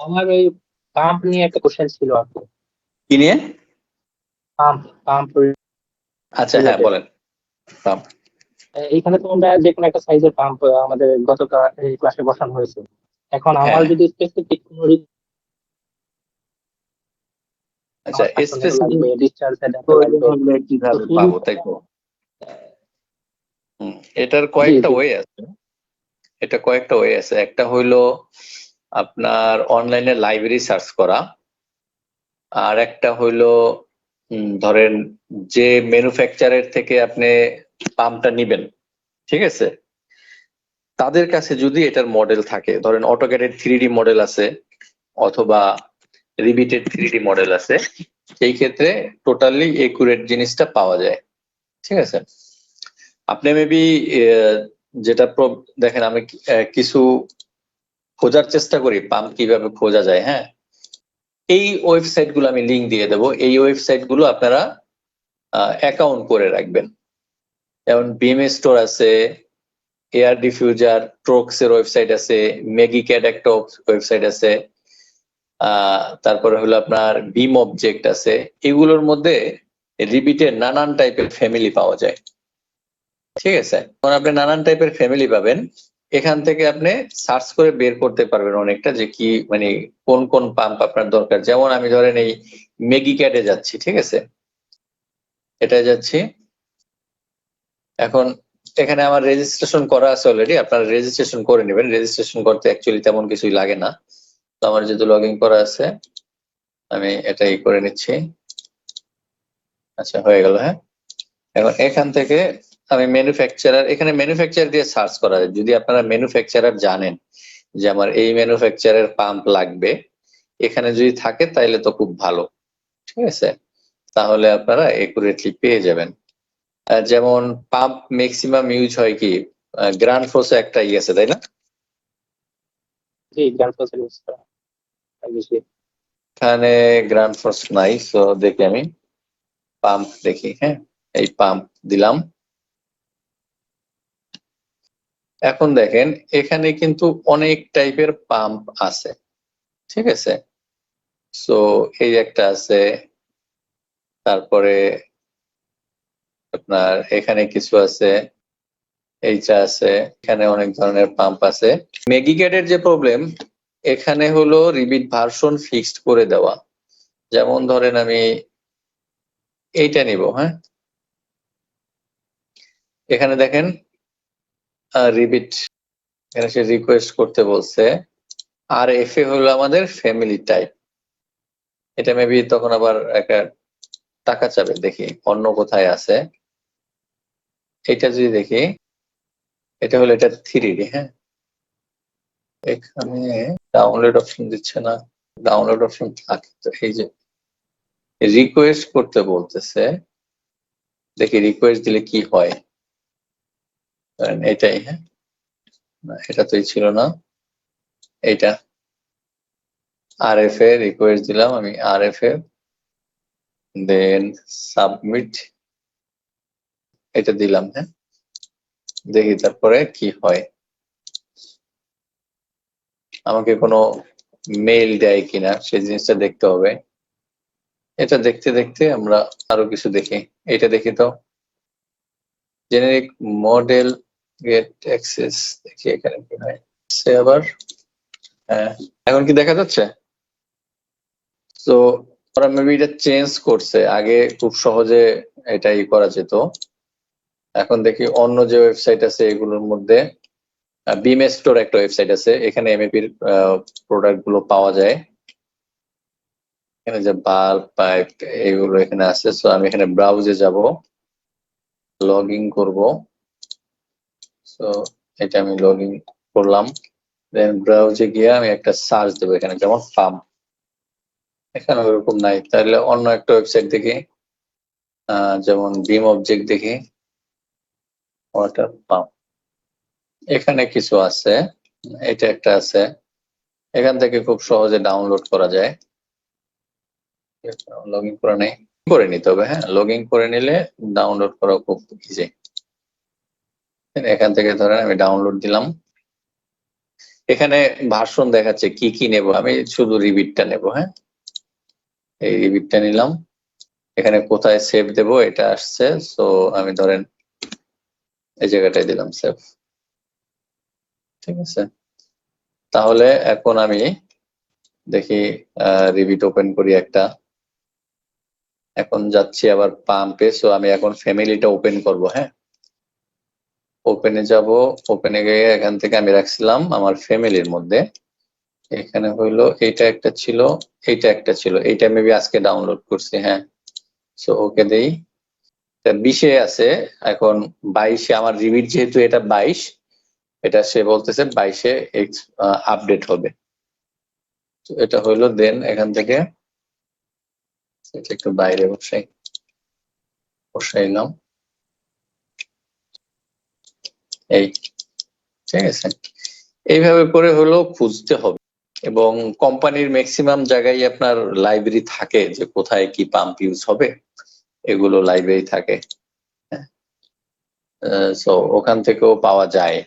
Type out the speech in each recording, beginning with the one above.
আমার ওই পাম্প নিয়ে একটা কোশ্চেন ছিল আর কি। কি নিয়ে? পাম্প পাম্প আচ্ছা, হ্যাঁ রিলেটেড। বলেন। পাম্প। এইখানে তো আমরা যে কোনো একটা সাইজের পাম্প আমাদের গতকাল এই ক্লাসে বসানো হয়েছে। এখন আমার হ্যাঁ, যদি স্পেসিফিক কোনো আচ্ছা, আমার সাকশন স্পেসিফিক লাগবে, ডিসচার্জ হেডার লাগবে, প্রয়োজন হলে তো কিভাবে এই পাবো, তাই তো? এটার জি কয়েকটা জি ওয়ে আছে। একটা হইলো আপনার অনলাইনে লাইব্রেরি সার্চ করা। আর একটা হইলো ধরেন যে ম্যানুফ্যাকচারের থেকে আপনি পাম্পটা নিবেন, ঠিক আছে, তাদের কাছে যদি এটার মডেল থাকে, ধরেন অটোক্যাডের 3D মডেল আছে অথবা রিবিটের 3D মডেল আছে, সেই ক্ষেত্রে টোটালি একুরেট জিনিসটা পাওয়া যায়। ঠিক আছে, আপনি মেবি যেটা দেখেন, আমি কিছু খোঁজার চেষ্টা করি পাম্প কিভাবে খোঁজা যায়। হ্যাঁ, এই ওয়েবসাইট গুলো আমি লিঙ্ক দিয়ে দেবো। এই ওয়েবসাইট গুলো আপনারা অ্যাকাউন্ট করে রাখবেন। যেমন বিএম স্টোর আছে, এয়ার ডিফিউজার, ট্রোক্স এর ওয়েবসাইট আছে, ম্যাগিক্যাড একটা ওয়েবসাইট আছে, তারপরে হলো আপনার বিম অবজেক্ট আছে। এগুলোর মধ্যে রিবিটের নানান টাইপের ফ্যামিলি পাওয়া যায়। ঠিক আছে, তখন আপনি নানান টাইপের ফ্যামিলি পাবেন। এখান থেকে আপনি সার্চ করে বের করতে পারবেন অনেকটা, যে কি মানে কোন কোন পাম্প আপনার দরকার। যেমন আমি ধরেন এই ম্যাগিক্যাডে যাচ্ছি, ঠিক আছে, এটাই যাচ্ছি। এখন এখানে আমার রেজিস্ট্রেশন করা আছে অলরেডি, আপনারা রেজিস্ট্রেশন করে নেবেন। রেজিস্ট্রেশন করতে অ্যাকচুয়ালি তেমন কিছুই লাগে না, তো আমার যেহেতু লগ ইন করা আছে আমি এটাই করে নিচ্ছি। আচ্ছা, হয়ে গেল। হ্যাঁ, এখন এখান থেকে আমি ম্যানুফ্যাকচারার, এখানে ম্যানুফ্যাকচারার দিয়ে সার্চ করা যায়। যদি আপনারা ম্যানুফ্যাকচারার জানেন যে আমার এই ম্যানুফ্যাকচারের পাম্প লাগবে, এখানে যদি থাকে তাহলে তো খুব ভালো। ঠিক আছে, তাহলে আপনারা একুরেটলি পেয়ে যাবেন। যেমন পাম্প ম্যাক্সিমাম ইউজ হয় কি, গ্র্যান্ড ফোর্সে একটা আছে, তাই না? জি গ্রান্ড ফোর্সের ইউজ করা হয় বেশি। এখানে গ্র্যান্ড ফোর্স নাই, তো দেখি আমি পাম্প দেখি। হ্যাঁ, এই পাম্প দিলাম। এখন দেখেন এখানে কিন্তু অনেক টাইপের পাম্প আছে। ঠিক আছে, সো এই একটা আছে, তারপরে আপনার এখানে কিছু আছে, এইটা আছে, এখানে অনেক ধরনের পাম্প আছে। ম্যাগিক্যাডের যে প্রবলেম, এখানে হলো রিবিট ভার্সন ফিক্সড করে দেওয়া। যেমন ধরেন আমি এইটা নিব। হ্যাঁ, এখানে দেখেন রিবিট, এখানে সে রিকোয়েস্ট করতে বলছে। আর এফ এ হলো আমাদের ফ্যামিলি টাইপ। এটা মেবি তখন আবার একটা টাকা চাবে, দেখি অন্য কোথায় আছে। এটা যদি দেখি, এটা হলো এটা 3D। হ্যাঁ, এখানে ডাউনলোড অপশন দিচ্ছে না। ডাউনলোড অপশন থাকে তো, এই যে রিকোয়েস্ট করতে বলতেছে, দেখি রিকোয়েস্ট দিলে কি হয়। এটাই। হ্যাঁ, এটা তো ছিল না, এইটা আর এফ এ রিকোয়েস্ট দিলাম আমি, আর এফ এ, দেন সাবমিট, এটা দিলাম। হ্যাঁ, দেখি তারপরে কি হয়, আমাকে কোনো মেইল দেয় কিনা সেই জিনিসটা দেখতে হবে। এটা দেখতে দেখতে আমরা আরো কিছু দেখি। এটা দেখি তো, জেনেরিক মডেল গেট অ্যাক্সেস, দেখি এখানে কি হয়। সে আবার, হ্যাঁ, এখন কি দেখা যাচ্ছে? তো ওরা মেবি এটা চেঞ্জ করছে, আগে খুব সহজে এটাই করা যেত। এখন দেখি অন্য যে ওয়েবসাইট আছে এগুলোর মধ্যে বিম স্টোর একটা ওয়েবসাইট আছে, এখানে এমএপির প্রোডাক্ট গুলো পাওয়া যায়। এখানে যে বাল্ব পাইপ এগুলো এখানে আছে। সো আমি এখানে ব্রাউজে যাব, লগ ইন করবো। সো এটা আমি লগ ইন করলাম, দেন ব্রাউজে গিয়ে আমি একটা সার্চ দেবো এখানে, যেমন পাম্প। এখানে ওরকম নাই, তাহলে অন্য একটা ওয়েবসাইট দেখি, যেমন বিম অবজেক্ট দেখি, ওয়াটার পাম্প। এখানে কিছু আছে, এটা একটা আছে, এখান থেকে খুব সহজে ডাউনলোড করা যায়। লগ ইন করে নেই, করে নিতে হবে। হ্যাঁ, লগ ইন করে নিলে ডাউনলোড করা খুব ইজি। এখান থেকে ধরেন আমি ডাউনলোড দিলাম। এখানে ভার্সন দেখাচ্ছে কি কি নেব, আমি শুধু রিবিটটা নেব। হ্যাঁ, এই রিবিটটা নিলাম। এখানে কোথায় সেভ দেব এটা আসছে, সো আমি ধরেন এই জায়গাটায় দিলাম সেভ। ঠিক আছে, তাহলে এখন আমি দেখি রিবিট ওপেন করি একটা। এখন যাচ্ছি আবার পাম্পে, সো আমি এখন ফ্যামিলিটা ওপেন করব। হ্যাঁ, ওপেনে যাব, ওপেনে গিয়ে এখান থেকে আমি রাখছিলাম আমার ফ্যামিলির মধ্যে। এখানে হইলো এইটা একটা ছিল, এইটা একটা ছিল, এইটা মেবি আজকে ডাউনলোড করছি। হ্যাঁ, সো ওকে দেই। 20-এ আছে, এখন 22-এ আমার রিবিট যেহেতু এটা 22, এটা সে বলতেছে 22-এ আপডেট হবে। তো এটা হইলো, দেন এখান থেকে এটা একটু বাইরে বসাইলাম এই। ঠিক আছে, এইভাবে করে হলো খুঁজতে হবে। এবং কোম্পানির ম্যাক্সিমাম জায়গায় আপনার লাইব্রেরি থাকে যে কোথায় কি পাম্প ইউজ হবে, এগুলো লাইব্রেরি থাকে। সো ওখান থেকেও পাওয়া যায়,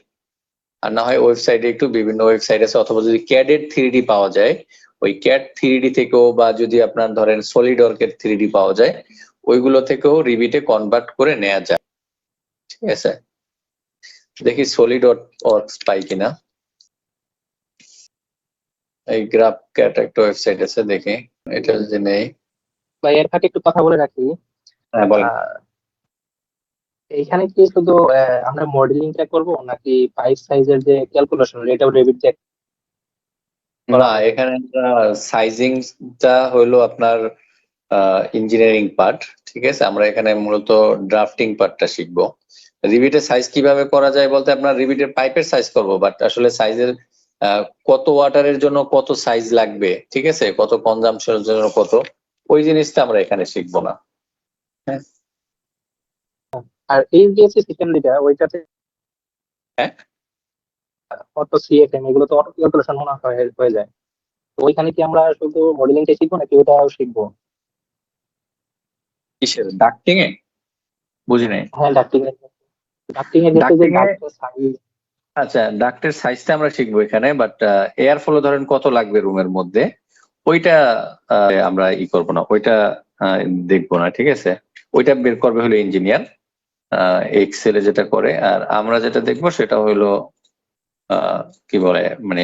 আর না হয় ওয়েবসাইটে একটু বিভিন্ন ওয়েবসাইট আছে, অথবা যদি ক্যাডের 3D পাওয়া যায়, ওই ক্যাড 3D থেকেও, বা যদি আপনার ধরেন সলিড ওয়ার্কের 3D পাওয়া যায়, ওইগুলো থেকেও রিবিটে কনভার্ট করে নেওয়া যায়। ঠিক আছে, দেখি সলিড ওয়ার্কস পাই কিনা। এই গ্রাফ ক্যাট একটা ওয়েবসাইট আছে, দেখি এটা যদি নেই। ভাই এর ফাঁকে একটু কথা বলে রাখি। হ্যাঁ বলেন। আহ, এইখানে কি শুধু আমরা মডেলিংটা করব, নাকি পাইপ সাইজের যে ক্যালকুলেশন এটাও রেভিট দিয়ে করা না, হবে? এখানে সাইজিংটা হলো আপনার ইঞ্জিনিয়ারিং পার্ট। ঠিক আছে, আমরা এখানে মূলত ড্রাফটিং পার্টটা শিখবো। রিবিটের সাইজ কিভাবে করা যায় বলতে, আপনার রিবিটের পাইপের সাইজ করবো, বাট আসলে সাইজের কত ওয়াটারের জন্য কত সাইজ লাগবে, ঠিক আছে, কত কনজাম্পশনের জন্য কত, ওই জিনিসটা আমরা এখানে শিখবো না। হ্যাঁ। আর এই যে সিস্টেম যেটা ওইটাতে হ্যাঁ, অটো সিএফএম এগুলো তো অটো ক্যালকুলেশন মনে হয় হয়ে যায়। তো ওইখানে কি আমরা শুধু মডেলিংটা শিখবো, নাকি ওটাও শিখবো? কিসের ডাক্টিং এ? বুঝি নাই। হ্যাঁ, ডাক্টিং এর ক্ষেত্রে যে ডাক্টিং এ, ডাক্টের সাইজ। আচ্ছা, ডাক্টের সাইজটা আমরা শিখবো এখানে, বাট এয়ার ফ্লো ধরেন কত লাগবে রুমের মধ্যে, ওইটা আমরা করবো না, ওইটা আহ, দেখবো না। ঠিক আছে, ওইটা বের করবে হলো ইঞ্জিনিয়ার, এক্সেলে যেটা করে। আর আমরা যেটা দেখবো সেটা হলো কি বলে, মানে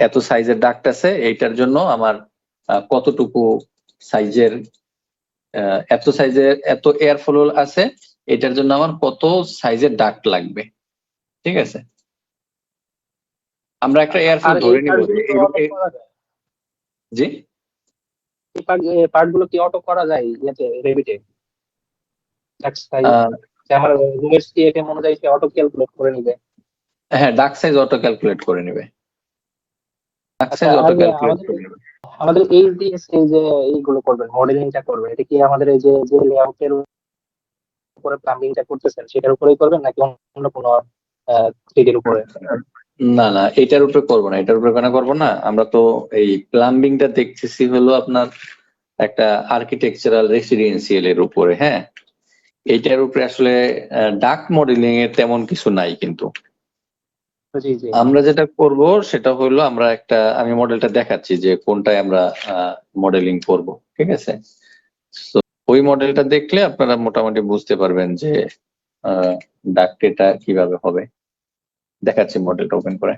এত সাইজের ডাক্ট আছে, এইটার জন্য আমার কতটুকু সাইজের, এত সাইজের এত এয়ার ফ্লো আছে, এটার জন্য আমার কত সাইজের ডাক্ট লাগবে। ঠিক আছে, আমরা একটা এয়ার ফ্লো আর এই ধরে নিব পার্ট যে গুলো তো অটো করা যায়? জি। এই পার্ট গুলো কি অটো করা যায় ইয়েতে, রেভিটে? ডাক্ট সাইজ আহ, আমার রুমের সিএফএম অনুযায়ী সে অটো ক্যালকুলেট করে নিবে। হ্যাঁ, ডাক্ট সাইজ অটো ক্যালকুলেট করে নেবে, ডাক্ট আচ্ছা, সাইজ আর অটো ক্যালকুলেট আমাদের করে নেবে। আমাদের এইচডিএস এই যে এইগুলো করবেন, মডেলিংটা করবেন, এটা কি আমাদের এই যে যে লেআউটের উপরে প্লাম্বিংটা করতেছেন সেটার উপরেই করবেন, নাকি অন্য কোনো 3D এর উপরে? না না, এটার উপরে করবো না, এটার উপরে কেন করবো না, আমরা তো এই প্লাম্বিংটা দেখতেছি হলো আপনার একটা আর্কিটেকচারাল রেসিডেন্সিয়াল এর উপরে। হ্যাঁ, এইটার উপরে আসলে ডাক্ট মডেলিং এর তেমন কিছু নাই কিন্তু। জি, জি। আমরা যেটা করব সেটা হলো, আমি মডেলটা দেখাচ্ছি যে কোনটায় আমরা মডেলিং করব। ঠিক আছে, তো ওই মডেলটা দেখলে আপনারা মোটামুটি বুঝতে পারবেন যে ডাক্ট এটা কিভাবে হবে। দেখাচ্ছি মডেলটা ওপেন করে।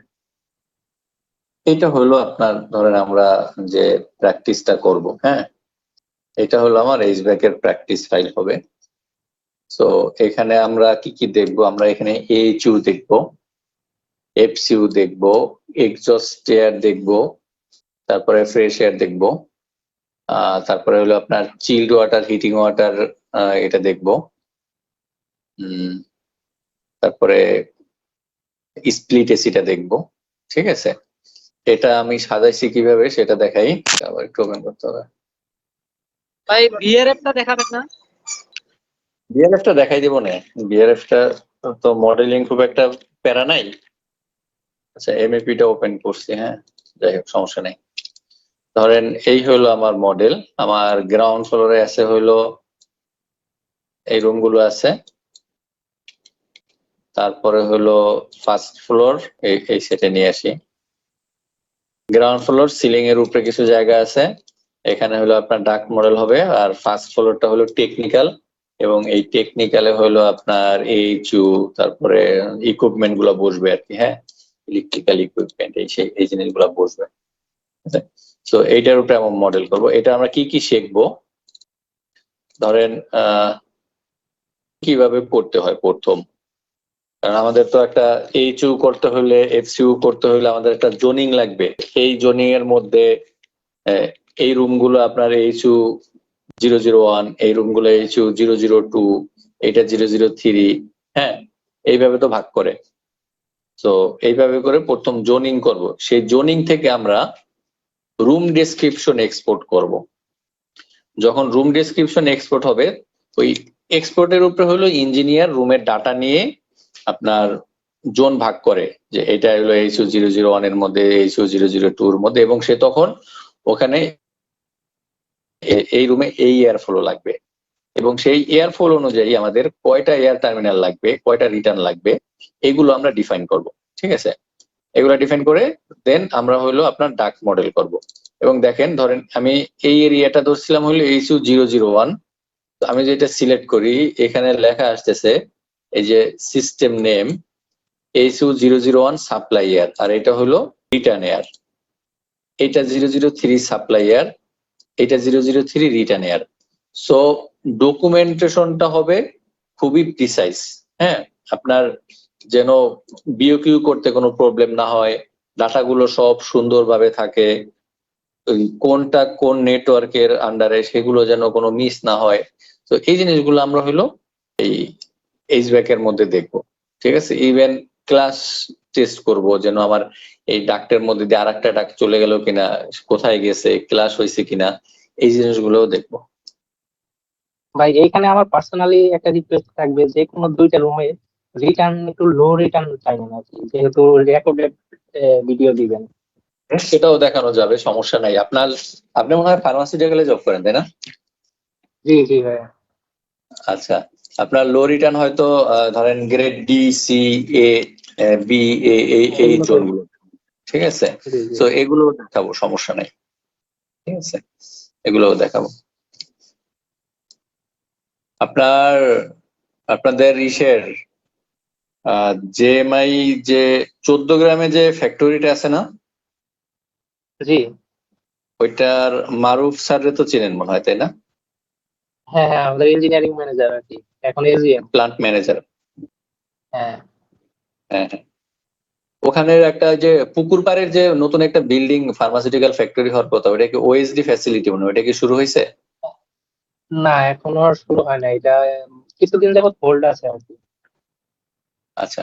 এটা হলো আপনার, ধরেন আমরা যে প্র্যাকটিসটা করব। হ্যাঁ, এটা হলো আমার এইচব্যাক এর প্র্যাকটিস ফাইল হবে। সো এখানে আমরা কি কি দেখবো, আমরা এখানে এইচইউ দেখবো, এফসিউ দেখবো, এক্সজস্ট এয়ার দেখবো, তারপরে ফ্রেশ এয়ার দেখবো, তারপরে হলো আপনার চিল্ড ওয়াটার, হিটিং ওয়াটার, এটা দেখবো। তারপরে স্প্লিট এসিটা দেখবো। ঠিক আছে, এটা আমি সাজাইছি কিভাবে সেটা দেখাই, আবার একটু ওপেন করতে হবে। ভাই বিআরএফটা দেখাবেন না? বিআরএফটা দেখাই দিব না, বিআরএফটা তো মডেলিং খুব একটা প্যারা নাই। আচ্ছা, এমএপিটা ওপেন করছি। হ্যাঁ, যাই হোক, সমস্যা নেই। ধরেন এই হলো আমার মডেল, আমার গ্রাউন্ড ফ্লোরে আছে হলো এই রুমগুলো আছে, তারপরে হলো ফার্স্ট ফ্লোর, এই সেটে নিয়ে আসি। গ্রাউন্ড ফ্লোর সিলিং এর উপরে কিছু জায়গা আছে, এখানে হলো আপনার ডাক মডেল হবে, আর ফার্স্ট ফ্লোরটা হলো টেকনিক্যাল, এবং এই টেকনিক্যালে হলো আপনার এইচইউ, তারপরে ইকুইপমেন্ট গুলো বসবে আর কি, হ্যাঁ, ইলেকট্রিক্যাল ইকুইপমেন্ট এই জিনিসগুলো বসবে। তো এইটার উপরে আমরা মডেল করব। এটা আমরা কি কি শিখবো, ধরেন কিভাবে করতে হয় প্রথম, কারণ আমাদের তো একটা এইচইউ করতে হলে, এফসিইউ করতে হলে আমাদের একটা জোনিং লাগবে। এই জোনিং এর মধ্যে এই রুমগুলো আপনার এইচইউ 001, এই রুমগুলো এইচইউ 002, এটা 003, হ্যাঁ, এইভাবে তো ভাগ করে। তো এইভাবে করে প্রথম জোনিং করব, সেই জোনিং থেকে আমরা রুম ডেসক্রিপশন এক্সপোর্ট করব। যখন রুম ডেসক্রিপশন এক্সপোর্ট হবে, ওই এক্সপোর্টের উপরে হলো ইঞ্জিনিয়ার রুমের ডাটা নিয়ে আপনার জোন ভাগ করে, যে এটা হলো এইচইউ 001 এর মধ্যে, এইচইউ 002 এর মধ্যে, এবং সে তখন ওখানে এই রুমে এই এয়ার ফ্লো লাগবে, এবং সেই এয়ার ফ্লো অনুযায়ী আমাদের কয়টা এয়ার টার্মিনাল লাগবে, কয়টা রিটার্ন লাগবে, এগুলো আমরা ডিফাইন করব। ঠিক আছে, এগুলো ডিফাইন করে দেন আমরা হলো আপনার ডাক মডেল করব। এবং দেখেন, ধরেন আমি এই এরিয়াটা ধরছিলাম হলো এইচইউ 001, আমি যেটা সিলেক্ট করি এখানে লেখা আসতেছে এই যে system name H U 001 supply air, আর এটা হলো রিটার্ন এয়ার, এটা 003 সাপ্লাই এয়ার, এটা 003 রিটার্ন এয়ার। সো ডকুমেন্টেশনটা হবে খুবই প্রিসাইজ, হ্যাঁ, আপনার যেন বিওকিউ করতে কোনো প্রবলেম না হয়, ডাটাগুলো সব সুন্দরভাবে থাকে, কোনটা কোন নেটওয়ার্কের আন্ডারে সেগুলো যেন কোনো মিস না হয়। তো এই জিনিসগুলো আমরা হলো এই এইচব্যাক এর মধ্যে দেখবো। ঠিক আছে, ইভেন ক্লাস টেস্ট করব, যেন আমার এই ডাক্টের মধ্যে দিয়ে আরেকটা ডাক চলে গেল কিনা, কোথায় গেছে, ক্লাস হয়েছে কিনা, এই জিনিসগুলোও দেখবো। ভাই এইখানে আমার পার্সোনালি একটা রিকোয়েস্ট থাকবে, যে কোনো দুইটা রুমে রিটার্ন একটু লো রিটার্ন চাইবেন আর কি, যেহেতু রেকর্ডেড ভিডিও দিবেন। সেটাও দেখানো যাবে, সমস্যা নাই। আপনি মনে হয় ফার্মাসিউটিক্যালে জব করেন, তাই না? জি জি ভাই। আচ্ছা, আপনার লো রিটার্ন হয়তো ধরেন গ্রেড ডি, সি, এ, বি, এই জোনগুলো, ঠিক আছে। জি জি। তো এগুলো দেখাবো, সমস্যা নাই, ঠিক আছে, এগুলোও দেখাবো। আপনাদের ইসের জেএমআই যে 14 গ্রামে যে ফ্যাক্টরিটা আছে না, জি ওইটার মারুফ স্যাররে তো চেনেন মনে হয়, তাই না? হ্যাঁ হ্যাঁ, আমাদের ইঞ্জিনিয়ারিং ম্যানেজার আর কি, এখন এজিএম। Plant manager. হ্যাঁ হ্যাঁ হ্যাঁ, ওখানের একটা যে পুকুর পাড়ের যে নতুন একটা বিল্ডিং ফার্মাসিউটিক্যাল ফ্যাক্টরি হওয়ার কথা, ওটা কি ওএসডি ফ্যাসিলিটি মনে হয়, ওটা কি শুরু হয়েছে? না, এখনো শুরু হয় না এটা, কিছুদিন যাবত হোল্ড আছে আর কি। আচ্ছা,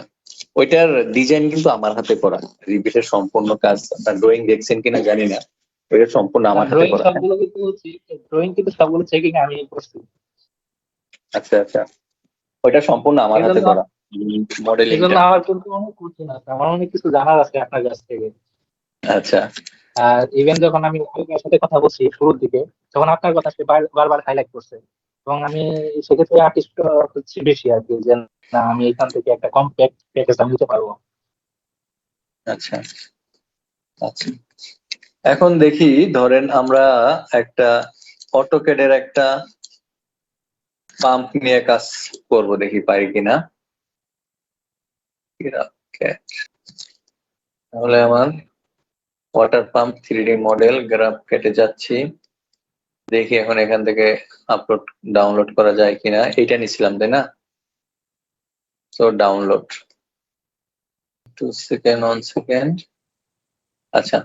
ওইটার ডিজাইন কিন্তু আমার হাতে করা, রিবিটের সম্পূর্ণ কাজ। আপনার ড্রয়িং দেখছেন কিনা জানি না, ওইটা সম্পূর্ণ আমার হাতে ড্রয়িং করা। সবগুলো কিন্তু সবগুলো চেকিং আমি করছি। আচ্ছা আচ্ছা, ওইটা সম্পূর্ণ আমার এই হাতে জন্য করা মডেলিংটা। আমার কিন্তু অনেক কঠিন আছে, আমার অনেক কিছু জানার আছে আপনার কাছ থেকে। আচ্ছা আর ইভেন যখন আমি আপনার সাথে কথা বলছি শুরুর দিকে, তখন আপনার কথা সে বারবার হাইলাইট করছে, এবং আমি সেক্ষেত্রে আর্টিস্ট হচ্ছে বেশি আর কি, যে না আমি এখান থেকে একটা কম্প্যাক্ট প্যাকেজ আমি নিতে পারবো। আচ্ছা আচ্ছা, এখন দেখি, ধরেন আমরা একটা অটোক্যাডের একটা পাম্প নিয়ে কাজ করব, দেখি পারি কিনা। তাহলে আমার water pump 3D model graph কেটে যাচ্ছি, দেখি এখন এখান থেকে ডাউনলোড করা যায় কিনা। এইটা নিছিলাম, তাই না? তো ডাউনলোড 2 সেকেন্ড 1 সেকেন্ড। আচ্ছা,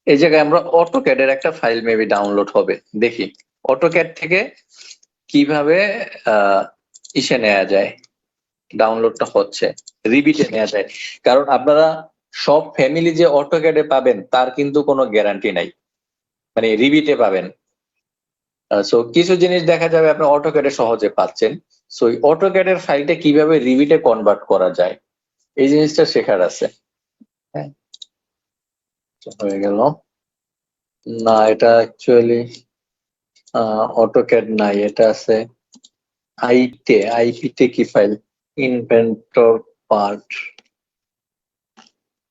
এই জায়গায় আমরা অটোক্যাডের একটা ফাইল মেবি ডাউনলোড হবে, দেখি অটোক্যাড থেকে কিভাবে ইসে নেওয়া যায়, ডাউনলোডটা হচ্ছে, রিবিটে নেওয়া যায়। কারণ আপনারা সব ফ্যামিলি যে অটোক্যাডে পাবেন তার কিন্তু কোনো গ্যারান্টি নাই, মানে রিবিটে পাবেন। সো কিছু জিনিস দেখা যাবে আপনি অটোক্যাডে সহজে পাচ্ছেন, সো এই অটোক্যাডের ফাইলটা কিভাবে রিবিটে কনভার্ট করা যায়, এই জিনিসটা শেখার আছে। হ্যাঁ, হয়ে গেল না, এটা অ্যাকচুয়ালি অটোক্যাড নাই, এটা আছে আইপিতে কি ফাইল, ইনভেন্টর পার্ট,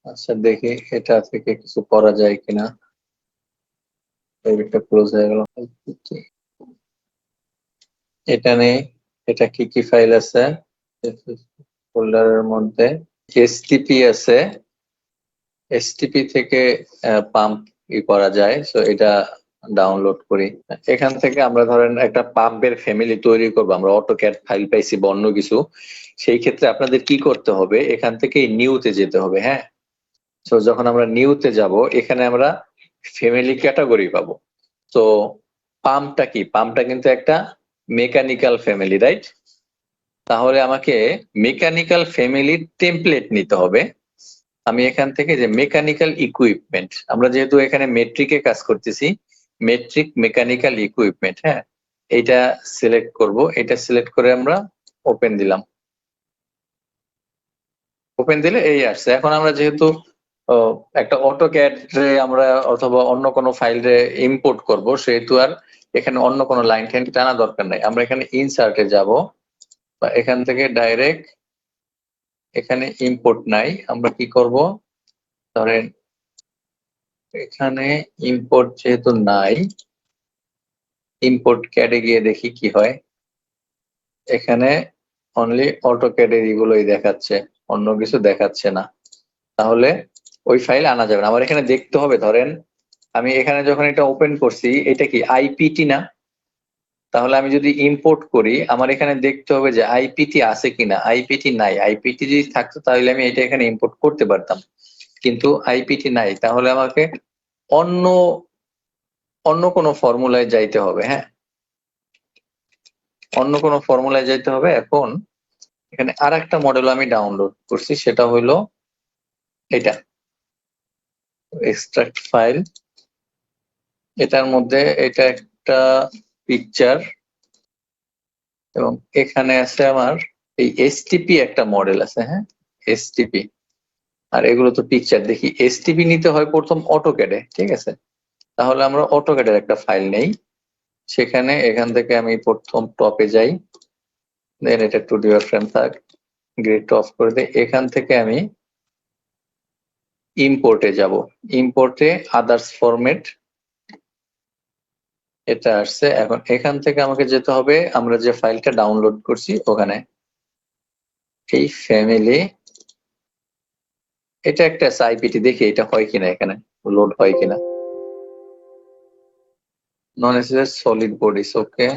আচ্ছা দেখি এটা থেকে কিছু করা যায় কিনা। এটা ক্লোজ হয়ে গেল। এটা নেই, এটা কি কি ফাইল আছে ফোল্ডারের মধ্যে? এসটিপি আছে, এসটিপি থেকে পাম্প করা যায়, সো এটা ডাউনলোড করি। এখান থেকে আমরা ধরেন একটা পাম্পের ফ্যামিলি তৈরি করব, আমরা অটোক্যাড ফাইল পাইছি বা অন্য কিছু, সেই ক্ষেত্রে আপনাদের কি করতে হবে, এখান থেকে নিউতে যেতে হবে। হ্যাঁ, তো যখন আমরা নিউতে যাব, এখানে আমরা ফ্যামিলি ক্যাটাগরি পাবো। তো পাম্পটা কি, পাম্পটা কিন্তু একটা মেকানিক্যাল ফ্যামিলি, রাইট? তাহলে আমাকে মেকানিক্যাল ফ্যামিলির টেমপ্লেট নিতে হবে। আমি এখান থেকে যে মেকানিক্যাল ইকুইপমেন্ট, আমরা যেহেতু এখানে মেট্রিকে কাজ করতেছি, মেট্রিক মেকানিক্যাল ইকুইপমেন্ট, হ্যাঁ, এইটা সিলেক্ট করব। এটা সিলেক্ট করে আমরা ওপেন দিলাম। ওপেন দিলে এই আসছে। এখন আমরা যেহেতু একটা অটোক্যাড আমরা অথবা অন্য কোনো ফাইলে ইম্পোর্ট করব, সেহেতু আর এখানে অন্য কোনো লাইন টাইন টানা দরকার নাই। আমরা এখানে ইনসার্টে যাব, বা এখান থেকে ডাইরেক্ট এখানে ইম্পোর্ট নাই, আমরা কি করব, ধরেন এখানে ইম্পোর্ট যেহেতু নাই, ইম্পোর্ট ক্যাডে গিয়ে দেখি কি হয়। এখানে অনলি অটোক্যাডের এগুলোই দেখাচ্ছে, অন্য কিছু দেখাচ্ছে না। তাহলে ওই ফাইল আনা যাবে না। আমার এখানে দেখতে হবে, ধরেন আমি এখানে যখন এটা ওপেন করছি, এটা কি আইপিটি না? তাহলে আমি যদি ইম্পোর্ট করি, আমার এখানে দেখতে হবে যে আইপিটি আছে কিনা। আইপিটি নাই, আইপিটি যদি থাকতো তাহলে আমি এটা এখানে ইম্পোর্ট করতে পারতাম, কিন্তু আইপিটি নাই। তাহলে আমাকে অন্য অন্য কোনো ফর্মুলায় যাইতে হবে। হ্যাঁ, অন্য কোনো ফর্মুলায় যাইতে হবে। এখন এখানে আর একটা মডেল আমি ডাউনলোড করছি, সেটা হলো এটা এক্সট্রাক্ট ফাইল। এটার মধ্যে এটা একটা পিকচার, এবং এখানে আছে আমার এই এসটিপি একটা মডেল আছে। হ্যাঁ, এসটিপি, আর এগুলো তো পিকচার। দেখি এসটিপি নিতে হয় প্রথম অটোক্যাডে, ঠিক আছে? তাহলে আমরা অটোক্যাডের একটা ফাইল নেই, সেখানে এখান থেকে আমি প্রথম টপে যাই, দেন এটা 2D ফ্রেম থাক, গ্রিড অফ করে দিই। এখান থেকে আমি ইম্পোর্টে যাব, ইম্পোর্টে আদার্স ফরম্যাট, এটা আসছে। এখন এখান থেকে আমাকে যেতে হবে আমরা যে ফাইলটা ডাউনলোড করছি ওখানে, এই ফ্যামিলি, এটা একটা আইপিটি, দেখি এটা হয় কিনা, এখানে লোড হয় কিনা। নন এসএস সলিড বডিস, ওকে,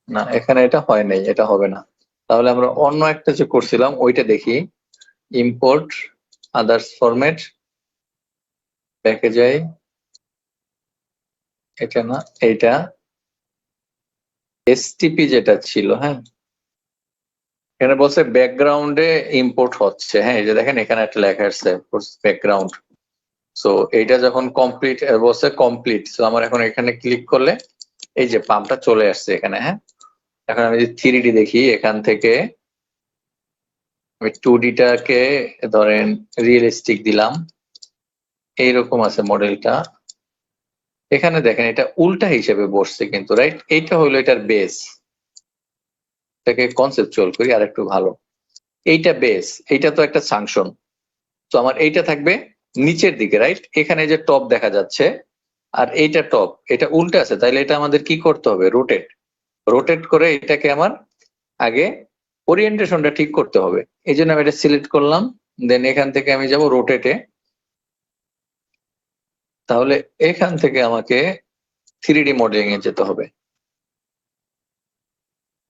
না এখানে এটা হয় নাই, এটা হবে না। তাহলে আমরা অন্য একটা যে করছিলাম ওইটা দেখি, ইম্পোর্ট আদার্স ফরম্যাট, ব্যাকে যাই, এটা না, এইটা এসটিপি যেটা ছিল। হ্যাঁ, এখানে বলছে ব্যাকগ্রাউন্ডে ইম্পোর্ট হচ্ছে। হ্যাঁ, এই যে দেখেন এখানে একটা লেখা আসছে ব্যাকগ্রাউন্ড। সো এইটা যখন কমপ্লিট বলছে কমপ্লিট, সো আমার এখন এখানে ক্লিক করলে এই যে পাম্পটা চলে আসছে এখানে। হ্যাঁ, এখন আমি যদি 3D দেখি, এখান থেকে আমি 2Dটাকে ধরেন রিয়েলিস্টিক দিলাম, এইরকম আছে মডেলটা। এখানে দেখেন এটা উল্টা হিসেবে বসছে কিন্তু, রাইট? এইটা হলো এটার বেস। এটাকে কনসেপচুয়াল করি আর একটু ভালো। এইটা বেস, এইটা তো একটা সাংশন, তো আমার এইটা থাকবে নিচের দিকে, রাইট? এখানে যে টপ দেখা যাচ্ছে, আর এইটা টপ, এটা উল্টা আছে, তাইলে এটা আমাদের কি করতে হবে, রোটেট। রোটেট করে এটাকে আমার আগে ওরিয়েন্টেশনটা ঠিক করতে হবে। এই জন্য আমি এটা সিলেক্ট করলাম, দেন এখান থেকে আমি যাব রোটেটে। তাহলে এখান থেকে আমাকে 3D মডেলিং এ যেতে হবে।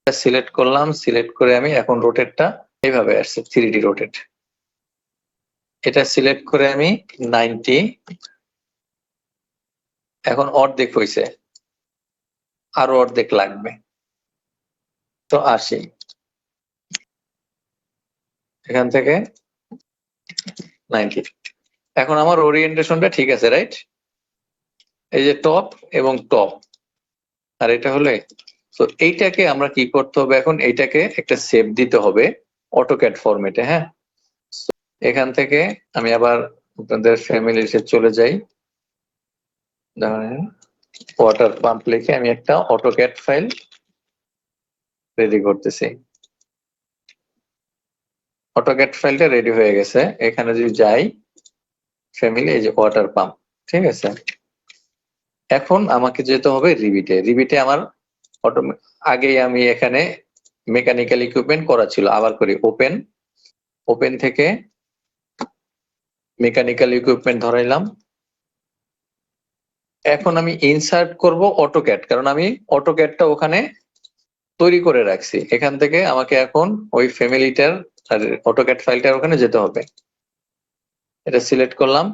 সিলেক্ট করলাম, সিলেক্ট করে আমি এখন রোটেটটা এইভাবে আসছে 3D রোটেট। এটা সিলেক্ট করে আমি 90, এখন অর্ধেক হয়েছে, আরো অর্ধেক লাগবে, তো 80। এখান থেকে 90। এখন আমার ওরিয়েন্টেশনটা ঠিক আছে, রাইট? এই যে টপ এবং টপ, আর এটা হলে, তো এইটাকে আমরা কি করতে হবে, এখন এইটাকে একটা সেভ দিতে হবে অটোক্যাড ফরম্যাটে। হ্যাঁ, এখান থেকে আমি আবার আপনাদের ফ্যামিলিতে চলে যাই, ধরেন ওয়াটার পাম্প লিখে আমি একটা অটোক্যাড ফাইল রেডি করতেছি। অটোক্যাড ফাইলটা রেডি হয়ে গেছে। এখানে যদি যাই, ফ্যামিলি, এই যে ওয়াটার পাম্প, ঠিক আছে। এখন আমাকে যেতে হবে রিবিটে আমার আগেই আমি এখানে মেকানিক্যাল ইকুইপমেন্ট করা ছিল, আবার করি ওপেন থেকে মেকানিক্যাল ইকুইপমেন্ট ধরাইলাম। এখন আমি ইনসার্ট করব অটোক্যাড, কারণ আমি অটোক্যাডটা ওখানে তৈরি করে রাখছি। এখান থেকে আমাকে এখন ওই ফ্যামিলিটার অটোক্যাড ফাইলটার ওখানে যেতে হবে। এটা সিলেক্ট করলাম।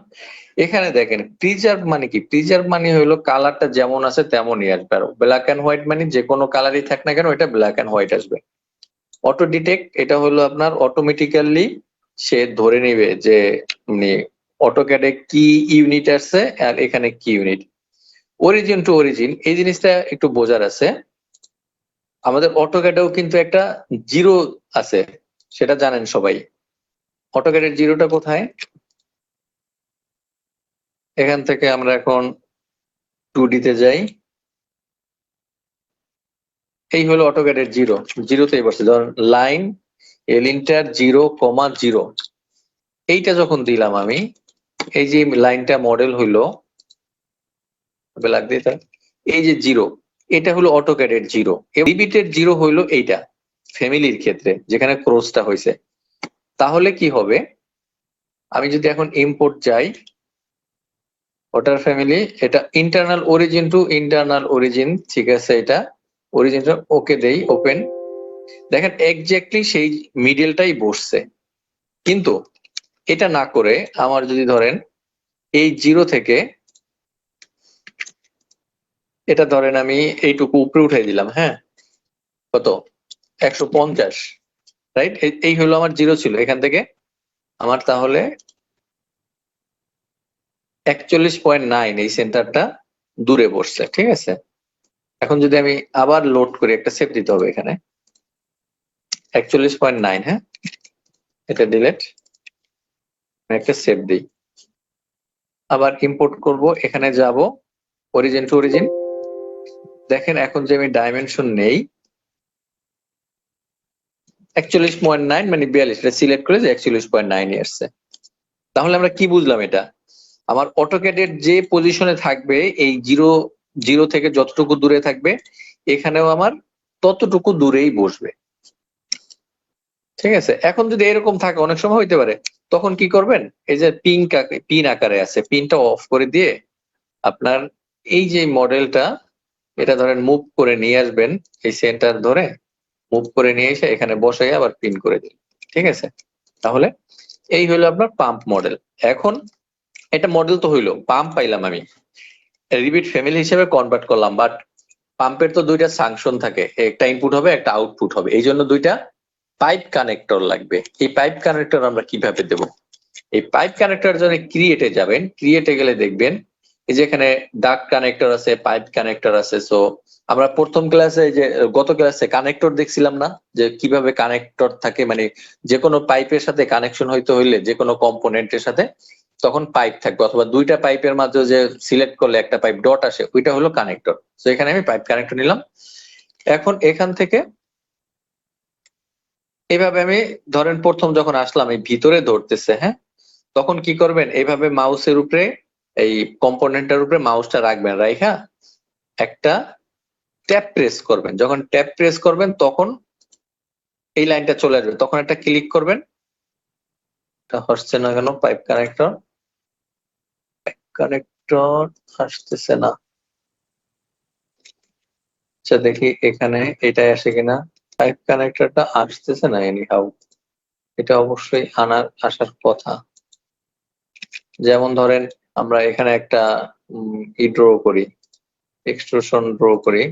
এখানে দেখেন প্রিজার্ভ মানে কি, প্রিজার্ভ মানে হলো কালারটা যেমন আছে তেমনই আসবে, আর ব্ল্যাক এন্ড হোয়াইট মানে যে কোনো কালারই থাক না কেন এটা ব্ল্যাক এন্ড হোয়াইট আসবে। অটো ডিটেক্ট এটা হলো আপনার অটোমেটিক্যালি সে ধরে নেবে যে মানে অটোক্যাডে কি ইউনিট আছে আর এখানে কি ইউনিট। অরিজিন টু অরিজিন এই জিনিসটা একটু বোঝার আছে। আমাদের অটোক্যাডেও কিন্তু একটা জিরো আছে, সেটা জানেন সবাই। অটোক্যাডের জিরোটা কোথায়? এখান থেকে আমরা এখন 2D তে যাই। এই হলো অটোক্যাডের জিরোতেই বসছে, ধর লাইন এলিন্টার 0,0 এইটা যখন দিলাম আমি, এই যে লাইনটা মডেল হইলো এই যে 0, এটা হলো অটোক্যাডের 0। রিবিটের 0 হইলো এইটা ফ্যামিলির ক্ষেত্রে যেখানে ক্রসটা হয়েছে। তাহলে কি হবে, আমি যদি এখন ইম্পোর্ট যাই ওয়াটার ফ্যামিলি, এটা internal origin to internal origin, ঠিক আছে। এটা অরিজিনটা ওকে দেই, ওপেন। দেখেন এক্স্যাক্টলি সেই মিডলটাই বসছে। কিন্তু এটা না করে আমার যদি ধরেন এই 0 থেকে এটা ধরেন আমি এইটুকু উপরে উঠাই দিলাম, হ্যাঁ, কত 150, রাইট। এই হলো আমার 0 ছিল, এখান থেকে আমার তাহলে 41.9 এই সেন্টারটা দূরে বসছে, ঠিক আছে। এখন যদি আমি আবার লোড করি, একটা সেভ দিতে হবে এখানে 41.9, হ্যাঁ, এটা ডিলিট, একটা সেভ দিই। আবার ইম্পোর্ট করব, এখানে যাব অরিজিন টু অরিজিন। দেখেন এখন যে আমি ডাইমেনশন নেই 41.9 মানে 42, এটা সিলেক্ট করে যে 41.9 আসছে। তাহলে আমরা কি বুঝলাম, এটা আমার অটোক্যাডের যে পজিশনে থাকবে এই 0 থেকে যতটুকু দূরে থাকবে এখানেও আমার ততটুকু দূরেই বসবে, ঠিক আছে। এখন যদি এরকম থাকে, অনেক সময় হইতে পারে, তখন কি করবেন, এই যে পিন আকারে আছে, পিনটা অফ করে দিয়ে আপনার এই যে মডেলটা এটা ধরেন মুভ করে নিয়ে আসবেন, এই সেন্টার ধরে মুভ করে নিয়ে এসে এখানে বসে আবার পিন করে দিন, ঠিক আছে। তাহলে এই হলো আপনার পাম্প মডেল। এখন এটা মডেল তো হইলো, পাম্প পাইলাম আমি, রিবিট ফ্যামিলি হিসেবে কনভার্ট করলাম। বাট পাম্পের তো দুইটা সাংশন থাকে, একটা ইনপুট হবে একটা আউটপুট হবে, এই জন্য দুইটা পাইপ কানেক্টর লাগবে। এই পাইপ কানেক্টর আমরা কিভাবে দেব? এই পাইপ কানেক্টর জন্য ক্রিয়েটে যাবেন, ক্রিয়েটে গেলে দেখবেন এই যে এখানে ডাক্ট কানেক্টর আছে, পাইপ কানেক্টর আছে। সো আমরা প্রথম ক্লাসে যে গত ক্লাসে কানেক্টর দেখছিলাম না, যে কিভাবে কানেক্টর থাকে, মানে যে কোনো পাইপের সাথে কানেকশন হইতে হইলে যে কোনো কম্পোনেন্টের সাথে তখন পাইপ থাকবে, অথবা দুইটা পাইপের মাঝে যে সিলেক্ট করলে একটা পাইপ ডট আসে ওইটা হলো কানেক্টর। তো এখানে আমি পাইপ কানেক্টর নিলাম। এখন এখান থেকে এইভাবে আমি ধরেন প্রথম যখন আসলাম এই ভিতরে ধরতেছে, হ্যাঁ, তখন কি করবেন, এইভাবে মাউসের উপরে এই কম্পোনেন্টের উপরে মাউসটা রাখবেন, রাইখা একটা ট্যাপ প্রেস করবেন। যখন ট্যাপ প্রেস করবেন তখন এই লাইনটা চলে আসবে, তখন একটা ক্লিক করবেন। এটা হচ্ছে না কেন, পাইপ কানেক্টর আসতেছে না। আচ্ছা দেখি এখানে এটা আসে কিনা, পাইপ কানেক্টরটা আসতেছে না এনিহাউ, এটা অবশ্যই আসার কথা। যেমন ধরেন আমরা এখানে একটা ই ড্র করি, এক্সট্রুশন ড্র করি,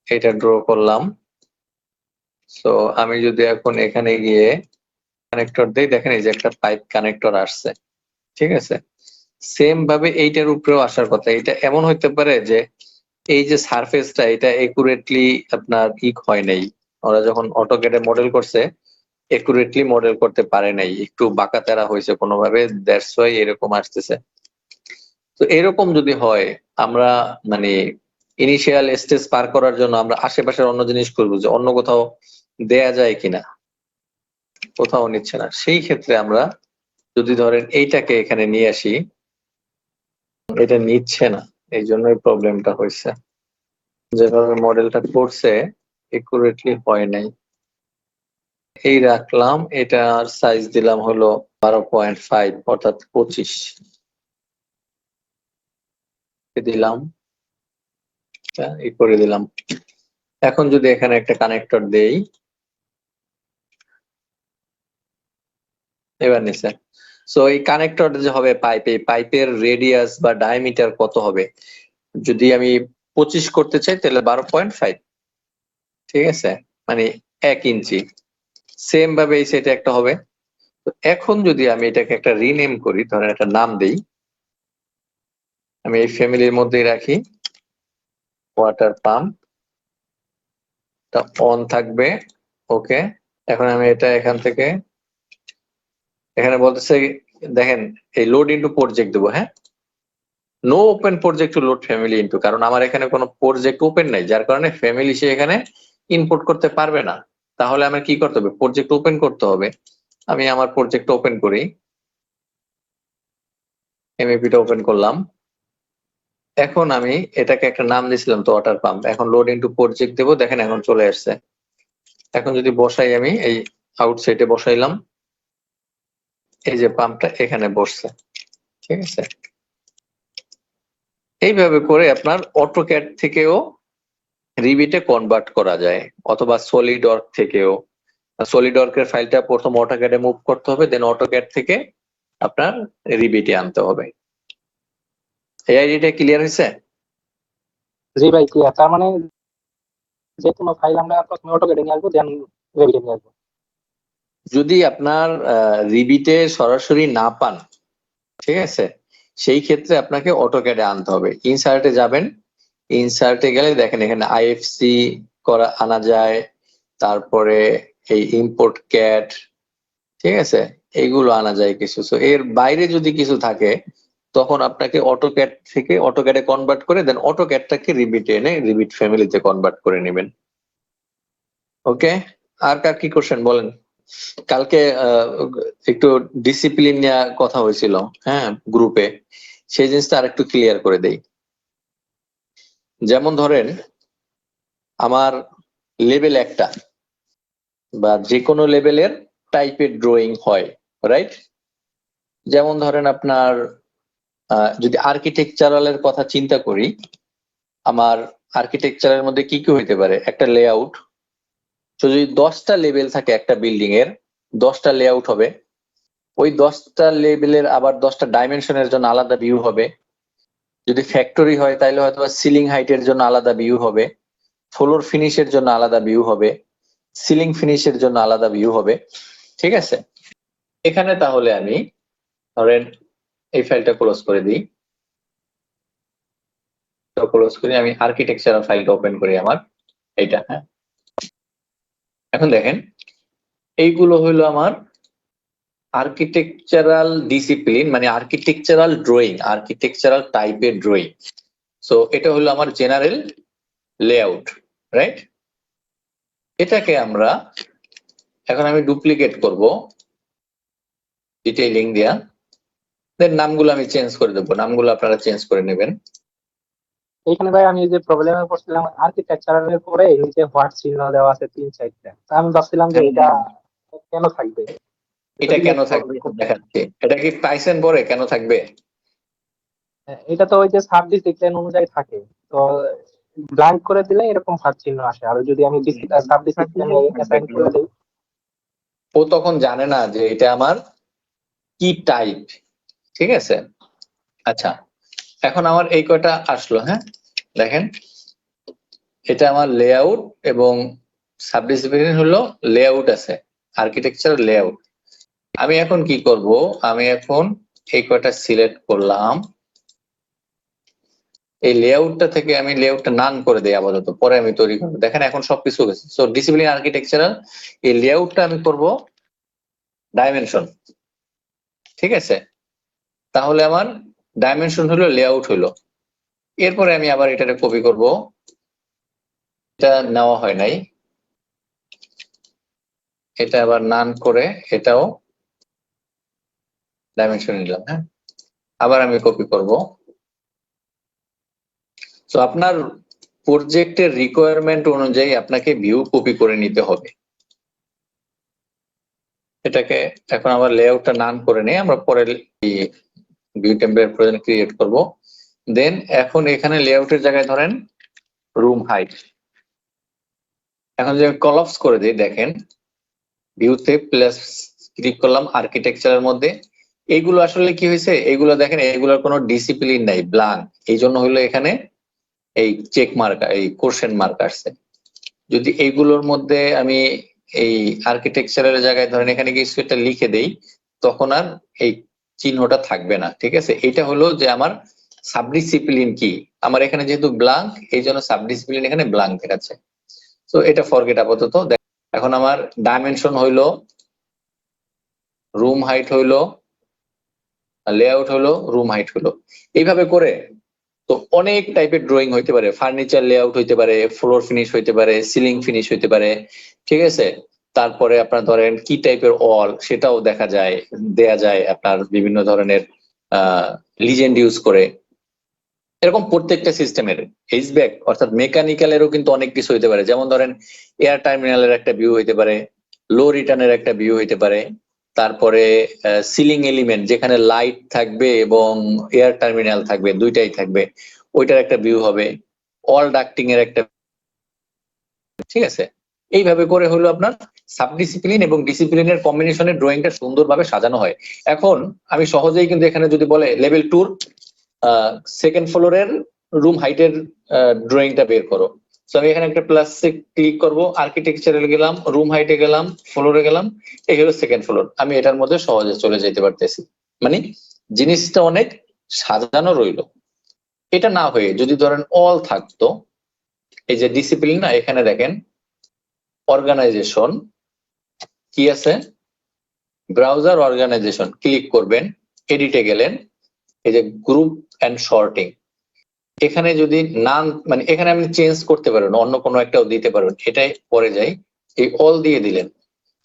এটা ড্র করলাম। সো আমি যদি এখন এখানে গিয়ে কানেক্টর দিই, দেখেন এই যে একটা পাইপ কানেক্টর আসছে, ঠিক আছে। সেম ভাবে এইটার উপরেও আসার কথা। এটা এমন হইতে পারে যে এই যে সারফেসটা এটা একুরেটলি আপনার হয় নাই, ওরা যখন অটোক্যাডে মডেল করছে একুরেটলি মডেল করতে পারে নাই, একটু বাঁকা তেরা হয়েছে কোনোভাবে, দ্যাটস ওয়াই এরকম আসতেছে। তো এরকম যদি হয়, আমরা মানে ইনিশিয়াল স্টেজ পার করার জন্য আমরা আশেপাশের অন্য জিনিস করবো, যে অন্য কোথাও দেয়া যায় কিনা, কোথাও নিচ্ছে না, সেই ক্ষেত্রে আমরা যদি ধরেন এইটাকে এখানে নিয়ে আসি, এটা নিচ্ছে না, এই জন্যই প্রবলেমটা হয়েছে। যেভাবে মডেলটা করছে একুরেটলি হয় নাই। এই রাখলাম, এটার সাইজ দিলাম হলো 12.5 অর্থাৎ 25 দিলাম, এই করে দিলাম। এখন যদি এখানে একটা কানেক্টর দেই, এবার নিচে। সো এই কানেক্টর যে হবে পাইপে, পাইপের রেডিয়াস বা ডায়ামিটার কত হবে? যদি আমি 25 করতে চাই তাহলে 12.5, ঠিক আছে, মানে 1 ইঞ্চি। সেম ভাবে এই সেটে একটা হবে। তো এখন যদি আমি এটাকে একটা রিনেম করি, ধরেন একটা নাম দেই, আমি এই ফ্যামিলির মধ্যেই রাখি, ওয়াটার পাম্প অন থাকবে। ওকে, এখন আমি এটা এখান থেকে, এখানে বলতেছে দেখেন এই লোড ইনটু প্রজেক্ট দেবো, হ্যাঁ, no open project to load family into, কারণ আমার এখানে কোনো প্রজেক্ট ওপেন নাই, যার কারণে ফ্যামিলি সে এখানে ইনপুট করতে পারবে না। তাহলে আমার কি করতে হবে? প্রজেক্ট ওপেন করতে হবে। আমি আমার প্রজেক্ট ওপেন করি, এমএপিটা ওপেন করলাম। এখন আমি এটাকে একটা নাম দিয়েছিলাম তো, ওয়াটার পাম্প। এখন লোড ইনটু প্রজেক্ট দেবো, দেখেন এখন চলে আসছে। এখন যদি বসাই, আমি এই আউটসাইডে বসাইলাম, এই যে পাম্পটা এখানে বসছে, ঠিক আছে। এইভাবে করে আপনার অটোক্যাড থেকেও রিবিটে কনভার্ট করা যায়, অথবা সলিডওয়ার্ক থেকেও। সলিডওয়ার্কের ফাইলটা প্রথম অটোক্যাডে মুভ করতে হবে, দেন অটোক্যাড থেকে আপনার রিবিটে আনতে হবে। এই আইডিটা ক্লিয়ার হয়েছে? জি ভাই, ক্লিয়ার। তার মানে যে কোনো ফাইল আমরা প্রথমে অটোকেটে নিয়ে আসবো, দেন রেভিটে নিয়ে আসবো। যদি আপনার রিবিটে সরাসরি না পান, ঠিক আছে, সেই ক্ষেত্রে আপনাকে অটোক্যাডে আনতে হবে। ইনসার্টে যাবেন, ইনসার্টে গেলে দেখেন এখানে আইএফসি করা আনা যায়, তারপরে এই ইম্পোর্ট ক্যাট, ঠিক আছে, এইগুলো আনা যায় কিছু। সো এর বাইরে যদি কিছু থাকে তখন আপনাকে অটোক্যাড থেকে অটোক্যাডে কনভার্ট করে দেন অটোক্যাডটাকে রিবিটে এনে রিবিট ফ্যামিলিতে কনভার্ট করে নেবেন। ওকে, আর কার কি কোশ্চেন বলেন? কালকে একটু ডিসিপ্লিন নিয়ে কথা হয়েছিল, হ্যাঁ, গ্রুপে, সেই জিনিসটা আর একটু ক্লিয়ার করে দেই। যেমন ধরেন আমার লেভেল একটা বা যে কোনো লেভেলের টাইপের ড্রয়িং হয়, রাইট? যেমন ধরেন আপনার যদি আর্কিটেকচারালের কথা চিন্তা করি, আমার আর্কিটেকচারের মধ্যে কি কি হইতে পারে? একটা লেআউট। তো যদি 10টা লেভেল থাকে একটা বিল্ডিং এর, 10টা লেআউট হবে। ওই 10টা লেভেলের আবার 10টা ডাইমেনশনের জন্য আলাদা ভিউ হবে। যদি ফ্যাক্টরি হয় তাহলে হয়তো সিলিং হাইটের জন্য আলাদা ভিউ হবে, ফ্লোর ফিনিশের জন্য আলাদা ভিউ হবে, সিলিং ফিনিশের জন্য আলাদা ভিউ হবে, ঠিক আছে। এখানে তাহলে আমি ধরেন এই ফাইলটা ক্লোজ করে দিই, ক্লোজ করে আমি আর্কিটেকচারাল ফাইলটা ওপেন করি আমার এইটা, হ্যাঁ। এখন দেখেন এইগুলো হইলো আমার আর্কিটেকচারাল ডিসিপ্লিন, মানে আর্কিটেকচারাল ড্রয়িং, আর্কিটেকচারাল টাইপের ড্রয়িং। সো এটা হলো আমার জেনারেল লেআউট, রাইট? এটাকে আমরা এখন আমি ডুপ্লিকেট করব ডিটেইলিং দিয়া, দেন নামগুলো আমি চেঞ্জ করে দেবো, নামগুলো আপনারা চেঞ্জ করে নেবেন। এইখানে ভাই আমি যে প্রবলেমে পড়ছিলাম, আর্কিটেকচারের পরে এই যে হোয়াট চিহ্ন দেওয়া আছে 3-4টা, আমি ভাবছিলাম যে এটা কেন থাকবে, একটু এটা কেন delete থাকবে করবে। এটা দেখাচ্ছি, এটা কি পাইছেন পরে কেন থাকবে? এটা তো ওই যে সাব ডিসিপ্লিন অনুযায়ী থাকে, তো ব্ল্যাঙ্ক করে দিলে এরকম হোয়াট চিহ্ন আসে, আর যদি আমি সাব ডিসিপ্লিন অ্যাসাইন করে দিই। ও তখন জানে না যে এটা আমার কি টাইপ, ঠিক আছে। আচ্ছা, এখন আমার এই কয়টা আসলো, হ্যাঁ, দেখেন এটা আমার লেআউট এবং সাবডিসিপ্লিন হলো লেআউট আছে, আর্কিটেকচার লেআউট। আমি এখন কি করব, আমি এখন এই কয়টা সিলেক্ট করলাম, এই লেআউটটা থেকে আমি লেআউটটা নান করে দিই আপাতত, পরে আমি তৈরি করবো। দেখেন এখন সবকিছু গেছে। সো ডিসিপ্লিন আর্কিটেকচারাল, এই লেআউটটা আমি করব ডাইমেনশন, ঠিক আছে। তাহলে আমার ডাইমেনশন হলো লেআউট হলো। এরপরে আমি আবার এটাকে কপি করব, এটা নেওয়া হয় নাই, এটা আবার নান করে এটাও ডাইমেনশন নিলাম, হ্যাঁ, আবার আমি কপি করব। তো আপনার প্রজেক্টের রিকোয়ারমেন্ট অনুযায়ী আপনাকে ভিউ কপি করে নিতে হবে। এটাকে এখন আবার লেআউটটা নান করে নিয়ে আমরা পরে ভিউ টেমপ্লেট প্রয়োজন ক্রিয়েট করব। দেন এখন এখানে লেআউটের জায়গায় ধরেন রুম হাইট, এখন যদি কলাপস করে দিই, দেখেন ভিউতে প্লাস ক্লিক করলাম আর্কিটেকচারের মধ্যে, এইগুলো আসলে কি হয়েছে, এইগুলো দেখেন এগুলোর কোনো ডিসিপ্লিন নাই, ব্ল্যাঙ্ক, এই জন্য হলো এখানে এই চেক মার্ক, এই কোশ্চেন মার্ক আসছে। যদি এইগুলোর মধ্যে আমি এই আর্কিটেকচারের জায়গায় ধরেন এখানে কিছু একটা লিখে দেই, তখন আর এই চিহ্নটা থাকবে না, ঠিক আছে। এটা হলো যে আমার সাবডিসিপ্লিন কি, আমার এখানে যেহেতু ব্ল্যাঙ্ক এই জন্য সাবডিসিপ্লিন এখানে ব্ল্যাঙ্ক দেখাচ্ছে। তো এটা ফরগেট আপাতত। এখন আমার ডাইমেনশন হইলো, রুম হাইট হইলো, লেআউট হলো, রুম হাইট হলো, এইভাবে করে তো অনেক টাইপের ড্রয়িং হইতে পারে, ফার্নিচার লেআউট হইতে পারে, ফ্লোর ফিনিশ হইতে পারে, সিলিং ফিনিশ হইতে পারে, ঠিক আছে। তারপরে আপনার ধরেন কি টাইপের ওয়াল সেটাও দেখা যায়, দেয়া যায় আপনার বিভিন্ন ধরনের লিজেন্ড ইউজ করে। এরকম প্রত্যেকটা সিস্টেমের এইচব্যাক অর্থাৎ মেকানিক্যালেরও কিন্তু অনেক কিছু হইতে পারে, যেমন ধরেন এয়ার টার্মিনালের একটা ভিউ হইতে পারে, লো রিটার্নের একটা ভিউ হইতে পারে, তারপরে সিলিং এলিমেন্ট যেখানে লাইট থাকবে এবং এয়ার টার্মিনাল থাকবে, দুইটাই থাকবে, ওইটার একটা ভিউ হবে, অল ডাক্টিং এর একটা, ঠিক আছে। এইভাবে করে হলো আপনার সাবডিসিপ্লিন এবং ডিসিপ্লিনের কম্বিনেশনে ড্রয়িংটা সুন্দরভাবে সাজানো হয়। এখন আমি সহজেই কিন্তু এখানে যদি বলে লেভেল 2 সেকেন্ড ফ্লোরের রুম হাইটের ড্রয়িংটা বের করো, তো আমি এখানে একটা প্লাস ক্লিক করব, আর্কিটেকচারে গেলাম, রুম হাইটে গেলাম, ফ্লোরে গেলাম, এই হলো সেকেন্ড ফ্লোর। আমি এটার মধ্যে সহজে চলে যেতে পারতেছি, মানে জিনিসটা অনেক সাজানো রইলো। এটা না হয়ে যদি ধরেন অল থাকতো, এই যে ডিসিপ্লিন না, এখানে দেখেন অর্গানাইজেশন কি আছে, ব্রাউজার অর্গানাইজেশন ক্লিক করবেন, এডিটে গেলেন, এই যে গ্রুপ এন্ড সর্টিং, এখানে যদি নাম মানে এখানে আপনি চেঞ্জ করতে পারবেন, অন্য কোনো একটাও দিতে পারবেন, এটাই পরে যাই, এই অল দিয়ে দিলেন,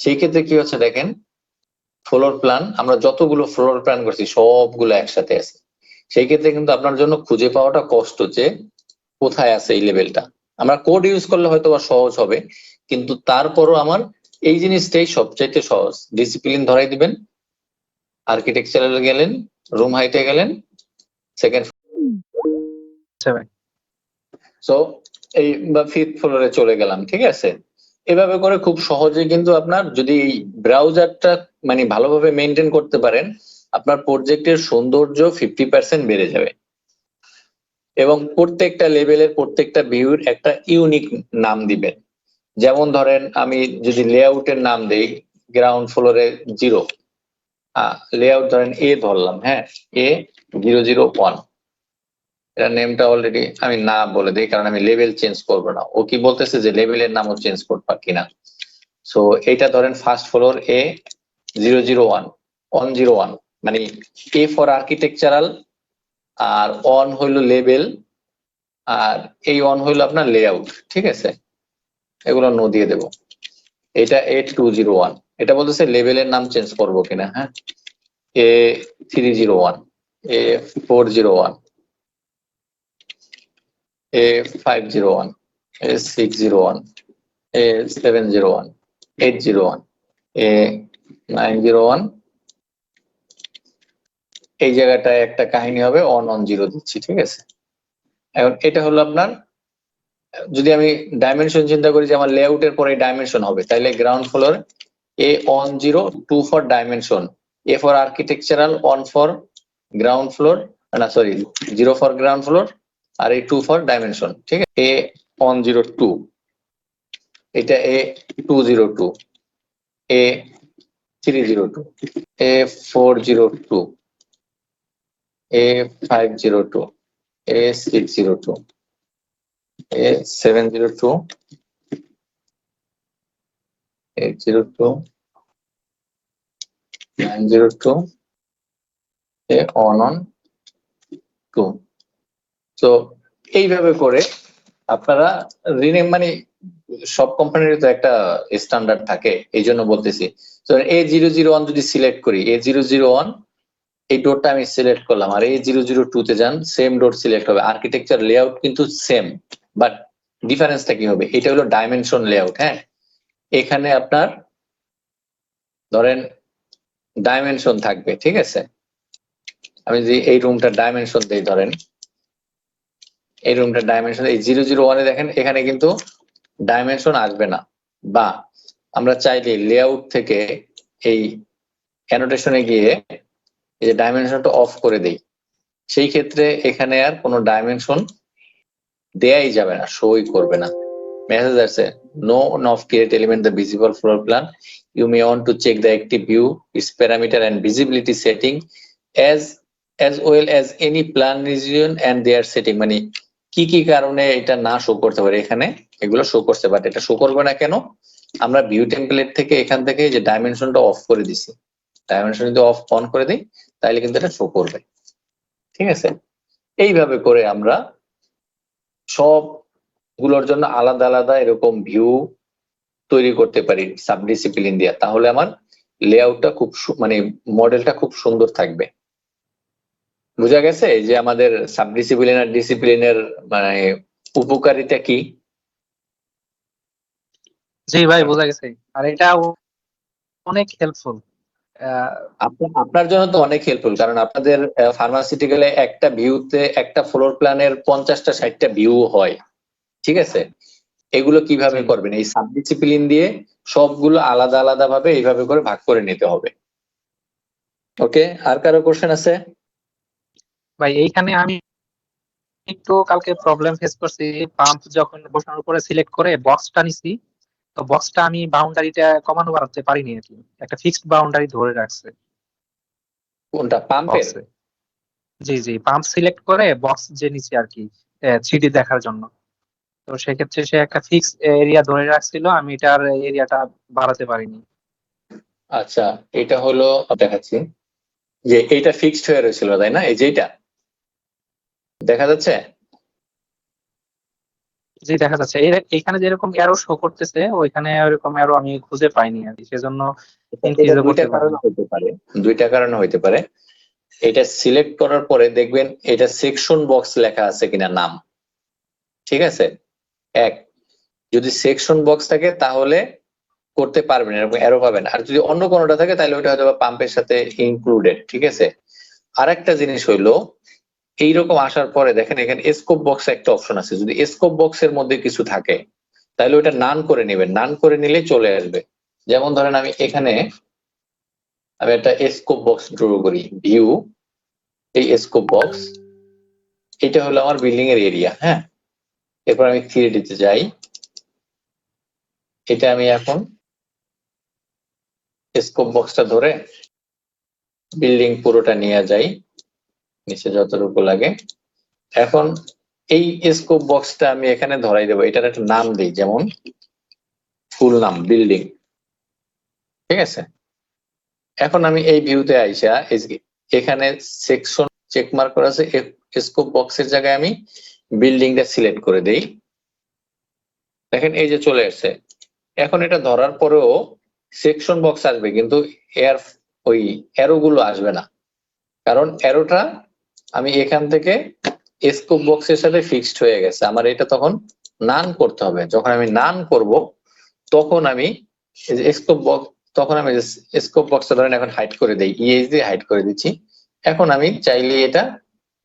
সেই ক্ষেত্রে কি হচ্ছে দেখেন ফ্লোর প্ল্যান, আমরা যতগুলো ফ্লোর প্ল্যান করছি সবগুলো একসাথে আছে। সেই ক্ষেত্রে কিন্তু আপনার জন্য খুঁজে পাওয়াটা কষ্ট যে কোথায় আছে এই লেভেলটা। আমরা কোড ইউজ করলে হয়তো বা সহজ হবে, কিন্তু তারপরও আমার এই জিনিসটাই সবচাইতে সহজ। ডিসিপ্লিন ধরাই দিবেন, আর্কিটেকচারাল গেলেন, রুম হাইটে গেলেন, সেকেন্ড সো এই বা ফিফথ ফ্লোরে চলে গেলাম, ঠিক আছে। এভাবে করে খুব সহজে কিন্তু আপনার যদি এই ব্রাউজারটা মানে ভালোভাবে মেনটেন করতে পারেন, আপনার প্রজেক্টের সৌন্দর্য 50% বেড়ে যাবে। এবং প্রত্যেকটা লেভেলের প্রত্যেকটা ভিউর একটা ইউনিক নাম দিবেন। যেমন ধরেন আমি যদি লেআউটের নাম দেই গ্রাউন্ড ফ্লোরে 0, লেআউট ধরেন এ ধরলাম, হ্যাঁ, A001, এটা নেমটা অলরেডি আমি না বলে দিই, কারণ আমি লেভেল চেঞ্জ করব না, ও কি বলতেছে যে লেভেলের নামও চেঞ্জ করবা কিনা। সো এটা ধরেন ফার্স্ট ফ্লোর A001, 101, মানে এ ফর আর্কিটেকচারাল, আর অন হইলো লেভেল, আর এই অন হইলো আপনার লেআউট, ঠিক আছে। এগুলো নো দিয়ে দেবো। এটা A201, এটা বলতেছে লেভেলের নাম চেঞ্জ করবো কিনা, হ্যাঁ, A301, A401, A501, A601, A701, 801, A901, এই জায়গাটায় একটা কাহিনী হবে, 110 দিচ্ছি, ঠিক আছে। এখন এটা হলো আপনার, যদি আমি ডাইমেনশন চিন্তা করি যে আমার লেআউটের পরে ডাইমেনশন হবে, তাইলে ground floor A10, 2 for dimension, A for architectural, 1 for ground floor, না সরি 0 ফর গ্রাউন্ড ফ্লোর, আর এই 2 ফর ডাইমেনশন, ঠিক আছে। A102, এটা A202, A302, A402, A502, A602, A702, 802, 902, A112। তো এইভাবে করে আপনারা রিনেম মানে সব কোম্পানির তো একটা স্ট্যান্ডার্ড থাকে, এই জন্য বলতেছি। তো A001 যদি সিলেক্ট করি, A001 এই ডোরটা আমি সিলেক্ট করলাম, আর এই 002 তে যান, সেম ডোর সিলেক্ট হবে। আর্কিটেকচার লেআউট কিন্তু সেম, বাট ডিফারেন্সটা কি হবে, এটা হলো ডাইমেনশন লেআউট। হ্যাঁ, এখানে আপনার ধরেন ডাইমেনশন থাকবে, ঠিক আছে। আমি যদি এই রুমটার ডাইমেনশন দেই, ধরেন এই রুমটার ডাইমেনশন এই 001-এ দেখেন এখানে কিন্তু ডাইমেনশন আসবে না, বা আমরা চাইলে লেআউট থেকে এই অ্যানোটেশনে গিয়ে এই যে ডাইমেনশনটা অফ করে দেই, সেই ক্ষেত্রে এখানে আর কোনো ডাইমেনশন দেয়াই যাবে না, শোই করবে না। মেসেজ আছে, no of create element the visible floor plan, you may want to check the active view, its parameter and visibility setting as well as any plan region and their setting। মানে কি কি কারণে এটা না show করতে পারে, এখানে এগুলো শো করতে পারে, এটা শো করবে না কেন, আমরা ভিউ টেমপ্লেট থেকে এখান থেকে যে ডাইমেনশনটা অফ করে দিছি, ডাইমেনশন যদি অন করে দিই তাহলে কিন্তু এটা শো করবে, ঠিক আছে। এইভাবে করে আমরা সবগুলোর জন্য আলাদা আলাদা এরকম ভিউ তৈরি করতে পারি সাবডিসিপ্লিন দিয়ে, তাহলে আমার লেআউটটা খুব মানে মডেলটা খুব সুন্দর থাকবে। বোঝা গেছে যে আমাদের সাবডিসিপ্লিন আর ডিসিপ্লিনের মানে উপকারিতা কি? জি ভাই, বোঝা গেছে। আর এটা অনেক হেল্পফুল। আপনার জন্য তো অনেক হেল্পফুল, কারণ আপনাদের ফার্মাসিউটিক্যালে একটা ভিউতে একটা ফ্লোর প্ল্যানের 50টা 60টা ভিউ হয়, ঠিক আছে। এগুলো কিভাবে করবেন, এই সাবডিসিপ্লিন দিয়ে সবগুলো আলাদা আলাদা ভাবে এইভাবে করে ভাগ করে নিতে হবে। ওকে, আর কারো কোশ্চেন আছে? ভাই এইখানে আমি একটু কালকে প্রবলেম ফেস করছি। পাম্প যখন বসানোর পরে সিলেক্ট করে বক্সটা নিছি, তো বক্সটা আমি বাউন্ডারিটা কমানো বাড়াতে পারিনি আর কি, একটা ফিক্সড বাউন্ডারি ধরে রাখছে কোনটা, পাম্পের? বক্সে। জি জি, পাম্প সিলেক্ট করে বক্স যে নিচে আর কি 3D দেখার জন্য, তো সেক্ষেত্রে সে একটা ফিক্স এরিয়া ধরে রাখছিল, আমি এটার এরিয়াটা বাড়াতে পারিনি। আচ্ছা, এটা হলো দেখাচ্ছি যে এইটা ফিক্সড হয়ে রয়েছিল, তাই না? এই যে এটা দেখা যাচ্ছে। জি দেখা যাচ্ছে, এখানে যেরকম অ্যারো শো করতেছে ওইখানে ওইরকম অ্যারো আমি খুঁজে পাইনি আর কি, সেজন্য এটা ইনক্রিজও দুইটা করতে কারণে পারিনি। হতে পারে, দুইটা কারণে হইতে পারে। এটা সিলেক্ট করার পরে দেখবেন এটা সেকশন বক্স লেখা আছে কিনা নাম, ঠিক আছে। এক, যদি সেকশন বক্স থাকে তাহলে করতে পারবেন, এরকম অ্যারো পাবেন। আর যদি অন্য কোনোটা থাকে তাহলে ওটা হয়তো পাম্পের সাথে ইনক্লুডেড, ঠিক আছে। আর একটা জিনিস হইলো, এইরকম আসার পরে দেখেন এখানে স্কোপ বক্স একটা অপশন আছে, যদি স্কোপ বক্সের মধ্যে কিছু থাকে তাহলে ওটা নান করে নেবেন, নান করে নিলে চলে আসবে। যেমন ধরেন আমি এখানে আমি একটা স্কোপ বক্স ড্র করি, ভিউ, এই স্কোপ বক্স, এটা হলো আমার বিল্ডিং এর এরিয়া। হ্যাঁ, এরপর আমি 3D তে যাই, এটা আমি এখন স্কোপ বক্সটা ধরে বিল্ডিং পুরোটা নিয়ে যাই নিচে যতটুকু লাগে। এখন এই স্কোপ বক্সটা আমি এখানে ধরাই দেবো, এটার একটা নাম দিই, যেমন ফুল নাম বিল্ডিং, ঠিক আছে। এখন আমি এই ভিউতে আইসা এখানে সেকশন চেক মার্ক করা আছে, স্কোপ বক্সের জায়গায় আমি বিল্ডিংটা সিলেক্ট করে দেই, দেখেন এই যে চলে আসছে। এখন এটা ধরার পরেও সেকশন বক্স আসবে, কিন্তু ওই অ্যারো গুলো আসবে না, কারণ অ্যারোটা আমি এখান থেকে স্কোপ বক্সের সাথে ফিক্সড হয়ে গেছে। আমার এটা তখন নান করতে হবে, যখন আমি নান করব তখন আমি স্কোপ বক্স, তখন আমি স্কোপ বক্সটা ধরেন এখন হাইড করে দেই, ইএস দিয়ে হাইড করে দিচ্ছি। এখন আমি চাইলে এটা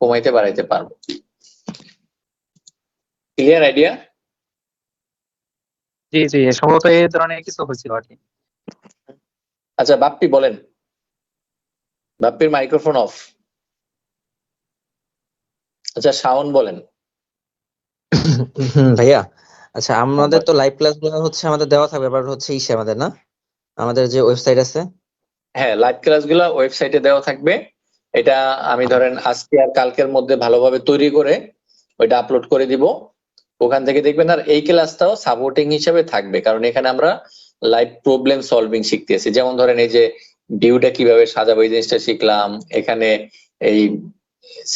কমাইতে বাড়াইতে পারবো। Clear idea? জি জি, সম্ভবত এই ধরনের কিছু হয়েছিল আর কি। আচ্ছা বাপ্পি বলেন, বাপ্পির মাইক্রোফোন অফ। আচ্ছা শাওন বলেন। ভাইয়া, আচ্ছা আমাদের তো লাইভ ক্লাস গুলো হচ্ছে আমাদের দেওয়া থাকবে, এবার হচ্ছে আমাদের না, আমাদের যে ওয়েবসাইট আছে। হ্যাঁ, লাইভ ক্লাসগুলো ওয়েবসাইটে দেওয়া থাকবে। এটা আমি ধরেন আজকে আর কালকের মধ্যে ভালোভাবে তৈরি করে ওইটা আপলোড করে দিব, ওখান থেকে দেখবেন। আর এই ক্লাসটাও সাপোর্টিং হিসেবে থাকবে, কারণ এখানে আমরা লাইভ প্রবলেম সলভিং শিখতেছি। যেমন ধরেন এই যে ভিউটা কিভাবে সাজাবো এই জিনিসটা শিখলাম, এখানে এই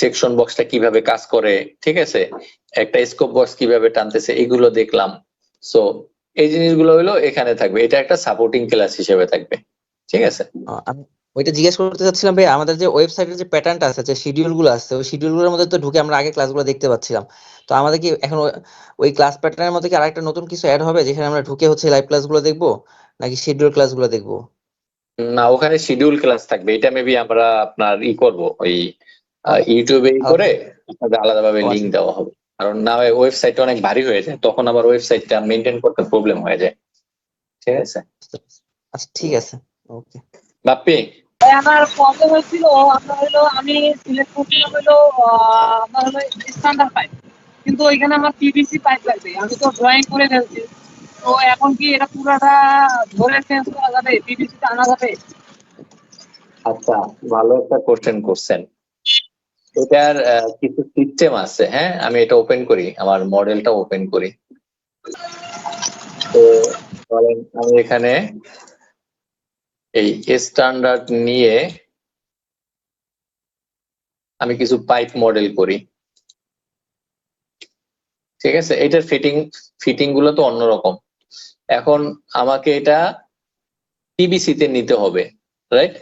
সেকশন বক্সটা কিভাবে কাজ করে, ঠিক আছে, একটা স্কোপ বক্স কিভাবে টানতেছে, এগুলো দেখলাম। সো এই জিনিসগুলো হলো এখানে থাকবে, এটা একটা সাপোর্টিং ক্লাস হিসেবে থাকবে, ঠিক আছে। ওইটা জিজ্ঞেস করতে চাচ্ছিলাম ভাই, আমাদের যে ওয়েবসাইটের যে প্যাটার্নটা আছে, যে শিডিউল গুলো আছে, ওই শিডিউল গুলোর মধ্যে তো ঢুকে আমরা আগে ক্লাসগুলো দেখতে পাচ্ছিলাম। তো আমাদের কি এখন ওই ক্লাস প্যাটার্নের মধ্যে কি আরেকটা নতুন কিছু অ্যাড হবে, যেখানে আমরা ঢুকে হচ্ছে লাইভ ক্লাসগুলো দেখবো, নাকি শিডিউল ক্লাসগুলো দেখবো? না, ওখানে শিডিউল ক্লাস থাকবে। এটা মেবি আমরা আপনার করব ওই ইউটিউবে করে আপনাদের আলাদাভাবে ও লিংক আচ্ছা দেওয়া হবে। কারণ না হয় ওয়েবসাইটটা অনেক ভারী হয়ে যায়, তখন আবার ওয়েবসাইটটা মেনটেন করতে প্রবলেম হয়ে যায়। ঠিক আছে আচ্ছা, ঠিক আছে, ওকে। বাপ্পি? আমার প্রবলেম হয়েছিল, আপনার হলো আমি সিলেক্ট করছিলাম হলো আপনার হলো স্ট্যান্ডার্ড পাইপ, কিন্তু ওইখানে আমার পিভিসি পাইপ লাগবে। আমি তো ড্রয়িং করে ফেলছি, তো এখন কি এটা পুরোটা ধরে চেঞ্জ করা যাবে, পিভিসি তে আনা যাবে? আচ্ছা, ভালো একটা কোশ্চেন করছেন। এটার কিছু সিস্টেম আছে। হ্যাঁ, আমি এটা ওপেন করি, আমার মডেলটা ওপেন করি। তো ধরেন আমি এখানে এই স্ট্যান্ডার্ড নিয়ে আমি কিছু পাইপ মডেল করি। ঠিক আছে, এটার ফিটিং গুলো তো অন্যরকম। এখন আমাকে এটা পিভিসি তে নিতে হবে, রাইট?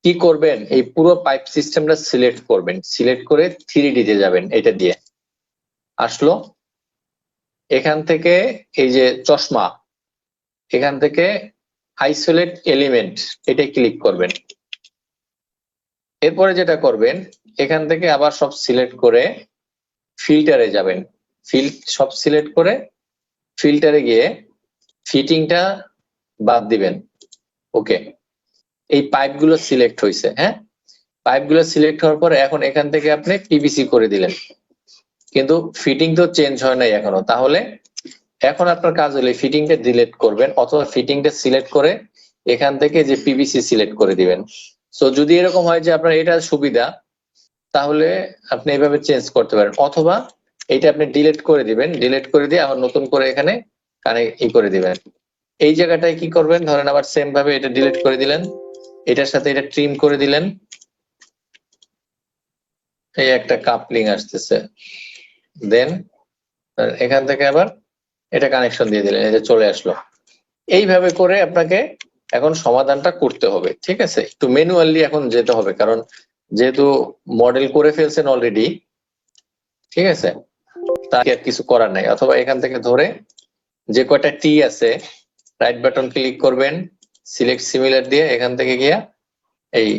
কি করবেন, এই পুরো পাইপ সিস্টেমটা সিলেক্ট করবেন, সিলেক্ট করে 3D তে যাবেন। এটা দিয়ে আসলো, এখান থেকে এই যে চশমা, এখান থেকে আইসোলেট এলিমেন্ট, এটা ক্লিক করবেন। এরপরে যেটা করবেন, এখান থেকে আবার সব সিলেক্ট করে ফিল্টারে যাবেন। সব সিলেক্ট করে ফিল্টারে গিয়ে ফিটিংটা বাদ দিবেন। ওকে, এই পাইপগুলো সিলেক্ট হয়েছে। হ্যাঁ, পাইপগুলো সিলেক্ট হওয়ার পরে এখন এখান থেকে আপনি পিভিসি করে দিলেন, কিন্তু ফিটিং তো চেঞ্জ হয় নাই এখনো। তাহলে এখন আপনার কাজ হলে ফিটিংটা ডিলিট করবেন, অথবা ফিটিংটা সিলেক্ট করে এখান থেকে যে পিভিসি সিলেক্ট করে দিবেন। সো যদি এরকম হয় যে আপনার এটা সুবিধা, তাহলে আপনি এইভাবে চেঞ্জ করতে পারেন, অথবা এটা আপনি ডিলিট করে দিবেন। ডিলিট করে দিয়ে আবার নতুন করে এখানে করে দিবেন। এই জায়গাটায় কি করবেন, ধরেন আবার সেম ভাবে এটা ডিলিট করে দিলেন, এটার সাথে এটা ট্রিম করে দিলেন। এই একটা কাপলিং আসতেছে, দেন এখান থেকে আবার এটা কানেকশন দিয়ে দিলেন, এটা চলে আসলো। এইভাবে করে আপনাকে এখন সমাধানটা করতে হবে। ঠিক আছে, একটু ম্যানুয়ালি এখন যেতে হবে, কারণ যেহেতু মডেল করে ফেলছেন অলরেডি। ঠিক আছে, তাকে আর কিছু করার নাই। অথবা এখান থেকে ধরে যে কয়টা টি আছে, রাইট বাটন ক্লিক করবেন, সিলেক্ট সিমিলার দিয়ে এখান থেকে গিয়া এই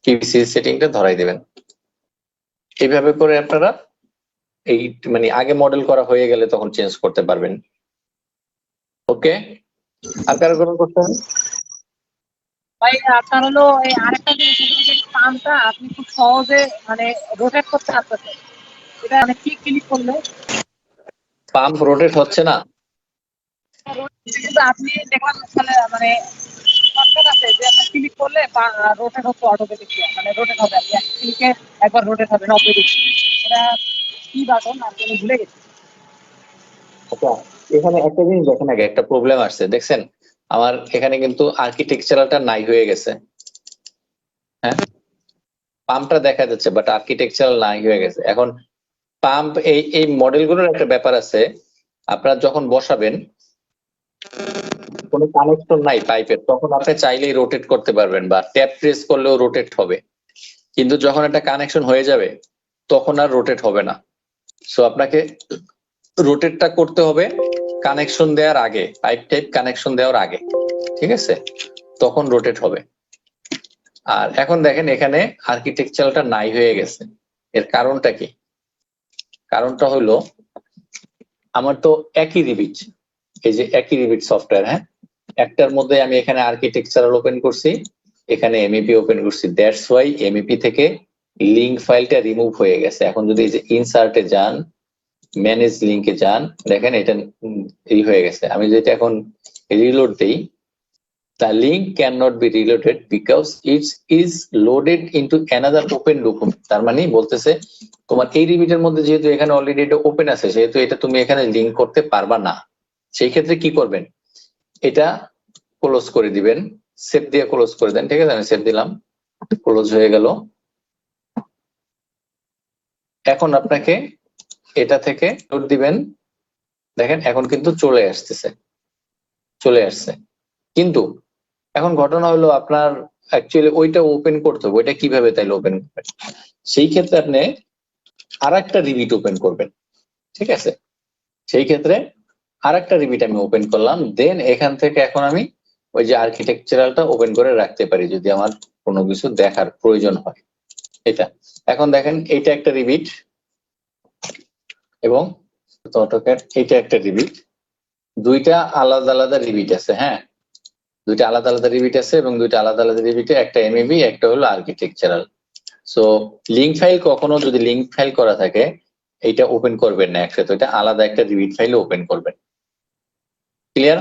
পিভিসি সেটিংটা ধরাই দেবেন। এইভাবে করে আপনারা এই মানে আগে মডেল করা হয়ে গেলে তখন চেঞ্জ করতে পারবেন। ওকে, আর কারো কোনো কোশ্চেন? ভাই আপনার হলো এই আরেকটা জিনিস হলো যে পাম্পটা আপনি খুব সহজে মানে রোটেট করতে পারতেছেন, এটা মানে কি ক্লিক করলে? পাম্প রোটেট হচ্ছে না? কিন্তু আপনি দেখলাম তাহলে মানে শর্টকাট আছে যে আপনি ক্লিক করলে রোটেট হচ্ছে অটোমেটিক, মানে রোটেট হবে, আপনি এক ক্লিকে একবার রোটেট হবে 90 ডিগ্রি। এটা কি বাটন আপনি ভুলে গেছি। আচ্ছা, এখানে একটা জিনিস দেখেন, আগে একটা প্রবলেম আসছে দেখছেন, আমার এখানে কিন্তু আর্কিটেকচারালটা নাই হয়ে গেছে। হ্যাঁ, পাম্পটা দেখা যাচ্ছে বাট আর্কিটেকচারাল নাই হয়ে গেছে। এখন পাম্প এই মডেলগুলোর একটা ব্যাপার আছে, আপনারা যখন বসাবেন কোনো কানেকশন নাই পাইপের, তখন আপনি চাইলেই রোটেট করতে পারবেন বা ট্যাপ প্রেস করলেও রোটেট হবে। কিন্তু যখন একটা কানেকশন হয়ে যাবে তখন আর রোটেট হবে না। সো আপনাকে রোটেটটা করতে হবে কানেকশন দেওয়ার আগে, পাইপ টাইপ কানেকশন দেওয়ার আগে। ঠিক আছে, তখন রোটেট হবে। আর এখন দেখেন এখানে আর্কিটেকচারটা নাই হয়ে গেছে। এর কারণটা কি? কারণটা হলো আমার তো একই রিবিট, এই যে একই রিবিট সফটওয়্যার। হ্যাঁ, একটার মধ্যে আমি এখানে আর্কিটেকচারাল ওপেন করছি, এখানে এমইপি ওপেন করছি। দ্যাটস ওয়াই এমইপি থেকে লিঙ্ক ফাইলটা রিমুভ হয়ে গেছে। এখন যদি এই যে ইনসার্টে যান, ম্যানেজ লিঙ্কে যান, দেখেন এটা এই হয়ে গেছে। আমি যেটা এখন রিলোড দেই, the link cannot be reloaded because it is loaded into another open document। তার মানে বলতেছে তোমার এই রিবিটের মধ্যে যেহেতু এখানে অলরেডি এটা ওপেন আছে, সেহেতু এটা তুমি এখানে লিঙ্ক করতে পারবা না। সেই ক্ষেত্রে কি করবেন, এটা ক্লোজ করে দিবেন, সেভ দিয়ে ক্লোজ করে দেন। ঠিক আছে, আমি সেভ দিলাম, ক্লোজ হয়ে গেল। এখন আপনাকে এটা থেকে লোড দিবেন, দেখেন এখন কিন্তু চলে আসছে। কিন্তু এখন ঘটনা হলো আপনার অ্যাকচুয়ালি ওইটা ওপেন করতে হবে, ওইটা কিভাবে তাইলে ওপেন করবেন? সেই ক্ষেত্রে আপনি আর একটা রিভিট ওপেন করবেন, ঠিক আছে? সেই ক্ষেত্রে আর একটা রিভিট আমি ওপেন করলাম, দেন এখান থেকে এখন আমি ওই যে আর্কিটেকচারালটা ওপেন করে রাখতে পারি যদি আমার কোনো কিছু দেখার প্রয়োজন হয়। এটা এখন দেখেন, এইটা একটা রিভিট এবং অটোক্যাড এইটা একটা রিভিট, দুইটা আলাদা আলাদা রিভিট আছে। হ্যাঁ, দুইটা আলাদা আলাদা রিভিট আছে এবং দুইটা আলাদা আলাদা রিভিটে একটা এমএবি, একটা হলো আর্কিটেকচারাল। সো লিঙ্ক ফাইল কখনো যদি লিঙ্ক ফাইল করা থাকে এইটা ওপেন করবেন না একসাথে, ওইটা আলাদা একটা রিভিট ফাইল ওপেন করবেন। ক্লিয়ার?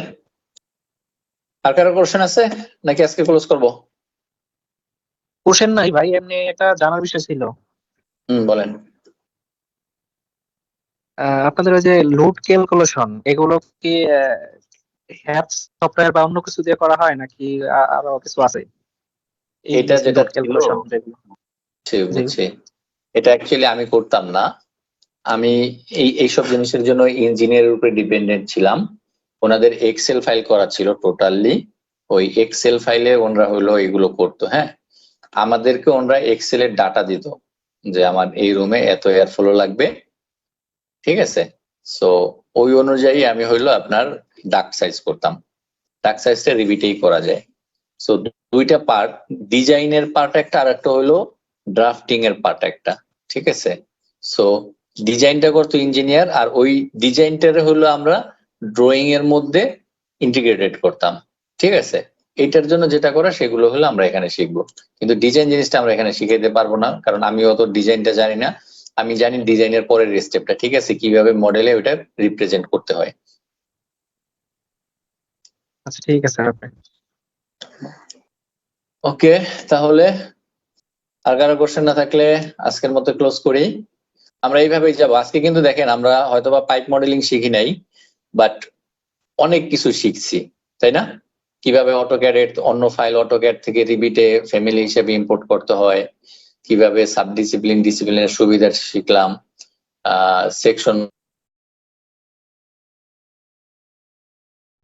আর কারো কোশ্চেন আছে নাকি আজকে ক্লোজ করব? কোশ্চেন নাই ভাই, এমনি একটা জানার বিষয় ছিল। বলেন। আপনাদের ওই যে লোড ক্যালকুলেশন, এগুলো কি হ্যাপস সফটওয়্যার বা অন্য কিছু দিয়ে করা হয় নাকি আরো কিছু আছে? এটা যেটা লোড ক্যালকুলেশন যেগুলো। বুঝছি, এটা অ্যাকচুয়ালি আমি করতাম না। আমি এইসব জিনিসের জন্য ইঞ্জিনিয়ারের উপরে ডিপেন্ডেন্ট ছিলাম। ওনাদের এক্সেল ফাইল করা ছিল টোটালি, ওই এক্সেল ফাইলে ওনারা হলো এগুলো করতো। হ্যাঁ, আমাদেরকে ওনারা এক্সেলের ডাটা দিত যে আমার এই রুমে এত এয়ার ফ্লো লাগবে, ঠিক আছে? সো ওই অনুযায়ী আমি হইলো আপনার ডাক সাইজ করতাম। ডাক সাইজটা রিভিটেই করা যায়। সো দুইটা পার্ট, ডিজাইনের পার্ট একটা আর একটা হলো ড্রাফটিং এর পার্ট একটা, ঠিক আছে? সো ডিজাইনটা করতো ইঞ্জিনিয়ার, আর ওই ডিজাইনটারে হলো আমরা ড্রয়িং এর মধ্যে ইন্টিগ্রেটেড করতাম, ঠিক আছে? এটার জন্য যেটা করা সেগুলো হলো আমরা এখানে শিখবো, কিন্তু ডিজাইন জিনিসটা আমরা এখানে শিখাইতে পারবো না, কারণ আমি অত ডিজাইনটা জানি না। আমি জানি ডিজাইনের পরের স্টেপটা, ঠিক আছে, কিভাবে মডেলে ওটা রিপ্রেজেন্ট করতে হয়। আচ্ছা ঠিক আছে আপনি। ওকে, তাহলে আর কারো কোশ্চেন না থাকলে আজকের মতো ক্লোজ করি। আমরা এইভাবেই যাবো আজকে। কিন্তু দেখেন, আমরা হয়তোবা পাইপ মডেলিং শিখি নাই, বাট অনেক কিছু শিখছি, তাই না? কিভাবে অটোক্যাডের অন্য ফাইল অটোক্যাড থেকে রিভিটে ফ্যামিলি হিসেবে ইম্পোর্ট করতে হয়, কিভাবে সাব ডিসিপ্লিনের সুবিধা শিখলাম, সেকশন